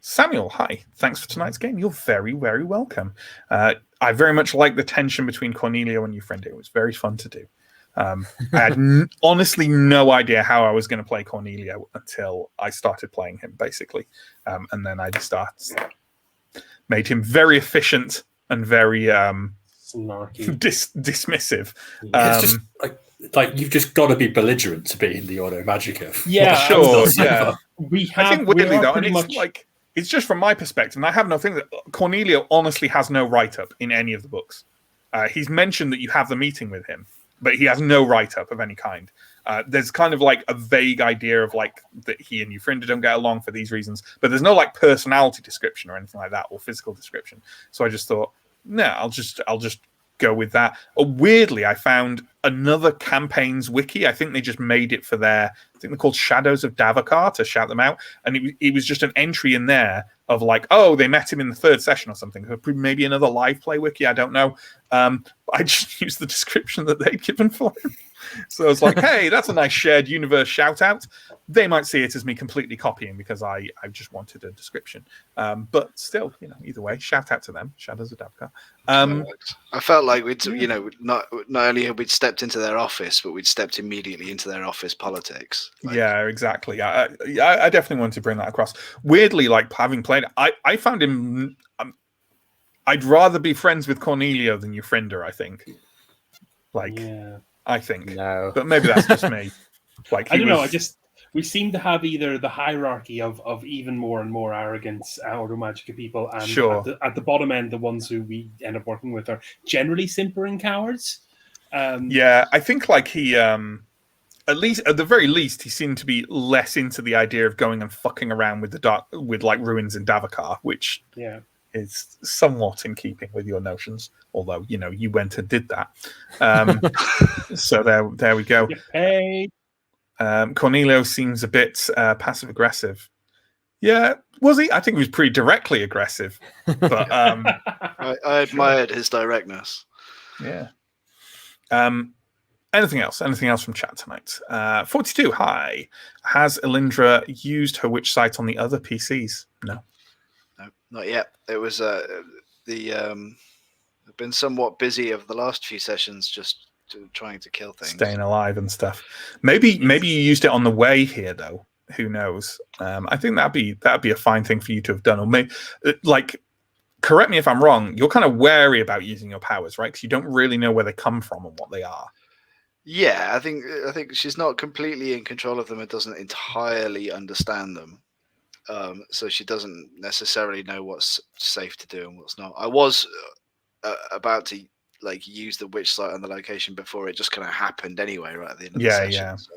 Samuel, hi. Thanks for tonight's game. You're very, very welcome. I very much like the tension between Cornelio and your friend. It was very fun to do. I had honestly no idea how I was going to play Cornelio until I started playing him, basically. And then I just made him very efficient and very dismissive. It's just like you've just got to be belligerent to be in the Auto Magica. Yeah, sure. Yeah. I think weirdly though, and it's like it's just from my perspective, and I have no thing that Cornelio honestly has no write-up in any of the books. He's mentioned that you have the meeting with him, but he has no write-up of any kind. There's kind of like a vague idea of like that he and Euphrinda don't get along for these reasons, but there's no like personality description or anything like that or physical description. So I just thought, no, I'll just go with that. Weirdly, I found another campaigns wiki. I think they just made it for I think they're called Shadows of Davokar to shout them out. And it was just an entry in there of like, oh, they met him in the third session or something. Maybe another live play wiki. I don't know. I just used the description that they'd given for him. So I was like, hey, that's a nice shared universe shout out. They might see it as me completely copying because I just wanted a description. But still, either way, shout out to them. Shadows of Davokar. I felt like we'd, not only had we stepped into their office, but we'd stepped immediately into their office politics. Yeah, exactly. I definitely wanted to bring that across. Weirdly, like having played, I found him. I'd rather be friends with Cornelio than Euphrinda, I think. I think. No. But maybe that's just me. Like I don't know. We seem to have either the hierarchy of even more and more arrogance Auto Magica people, and at the bottom end, the ones who we end up working with are generally simpering cowards. Yeah, I think like he, at the very least, he seemed to be less into the idea of going and fucking around with like ruins in Davokar, which is somewhat in keeping with your notions. Although you went and did that, so there we go. Hey. Cornelio seems a bit passive aggressive. Yeah, was he? I think he was pretty directly aggressive. But I admired his directness. Yeah. Anything else? Anything else from chat tonight? 42. Hi. Has Elindra used her witch site on the other PCs? No, not yet. It was I've been somewhat busy over the last few sessions, just trying to kill things, staying alive and stuff. Maybe you used it on the way here though. Who knows? I think that'd be a fine thing for you to have done. Or maybe correct me if I'm wrong. You're kind of wary about using your powers, right? Because you don't really know where they come from and what they are. Yeah, I think she's not completely in control of them and doesn't entirely understand them. So she doesn't necessarily know what's safe to do and what's not. I was about to use the witch site on the location before it just kind of happened anyway, right at the end of the session. Yeah. So,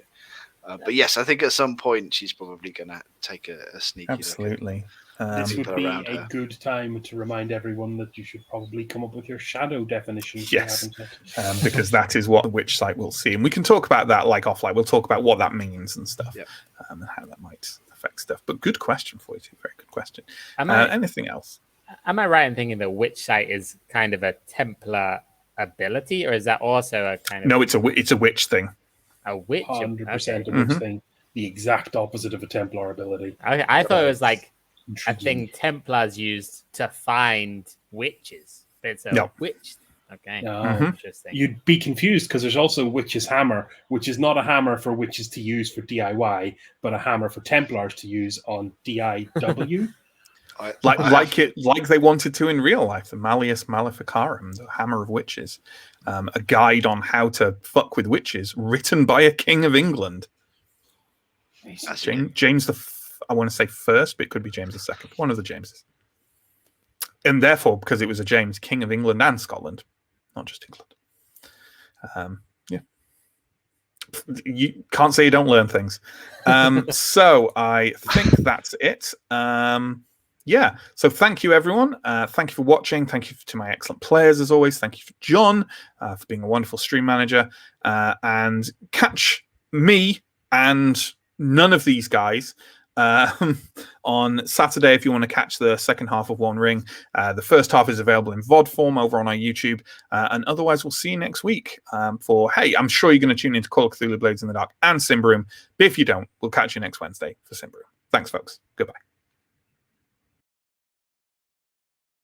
but yes, I think at some point she's probably going to take a sneaky Absolutely. This would be a good time to remind everyone that you should probably come up with your shadow definition. Yes, because that is what the witch site will see. And we can talk about that offline. We'll talk about what that means and stuff, and how that might affect stuff. But good question for you too. Very good question. Anything else? Am I right in thinking the witch site is kind of a Templar ability, or is that also a kind of... No, it's a witch thing. A witch? 100% a witch thing. The exact opposite of a Templar ability. Okay, I thought it was like a thing Templars used to find witches. It's a witch. Okay. Interesting. You'd be confused because there's also Witch's Hammer, which is not a hammer for witches to use for DIY, but a hammer for Templars to use on DIW. like they wanted to in real life, the Malleus Maleficarum, the Hammer of Witches, a guide on how to fuck with witches, written by a king of England. James I want to say first, but it could be James II, one of the Jameses. And therefore, because it was a James, King of England and Scotland, not just England. You can't say you don't learn things. So I think that's it. So thank you, everyone. Thank you for watching. Thank you to my excellent players, as always. Thank you for John for being a wonderful stream manager. And catch me and none of these guys on Saturday if you want to catch the second half of One Ring. The first half is available in VOD form over on our YouTube. And otherwise, we'll see you next week hey, I'm sure you're going to tune into Call of Cthulhu Blades in the Dark and Symbaroum. But if you don't, we'll catch you next Wednesday for Symbaroum. Thanks, folks. Goodbye.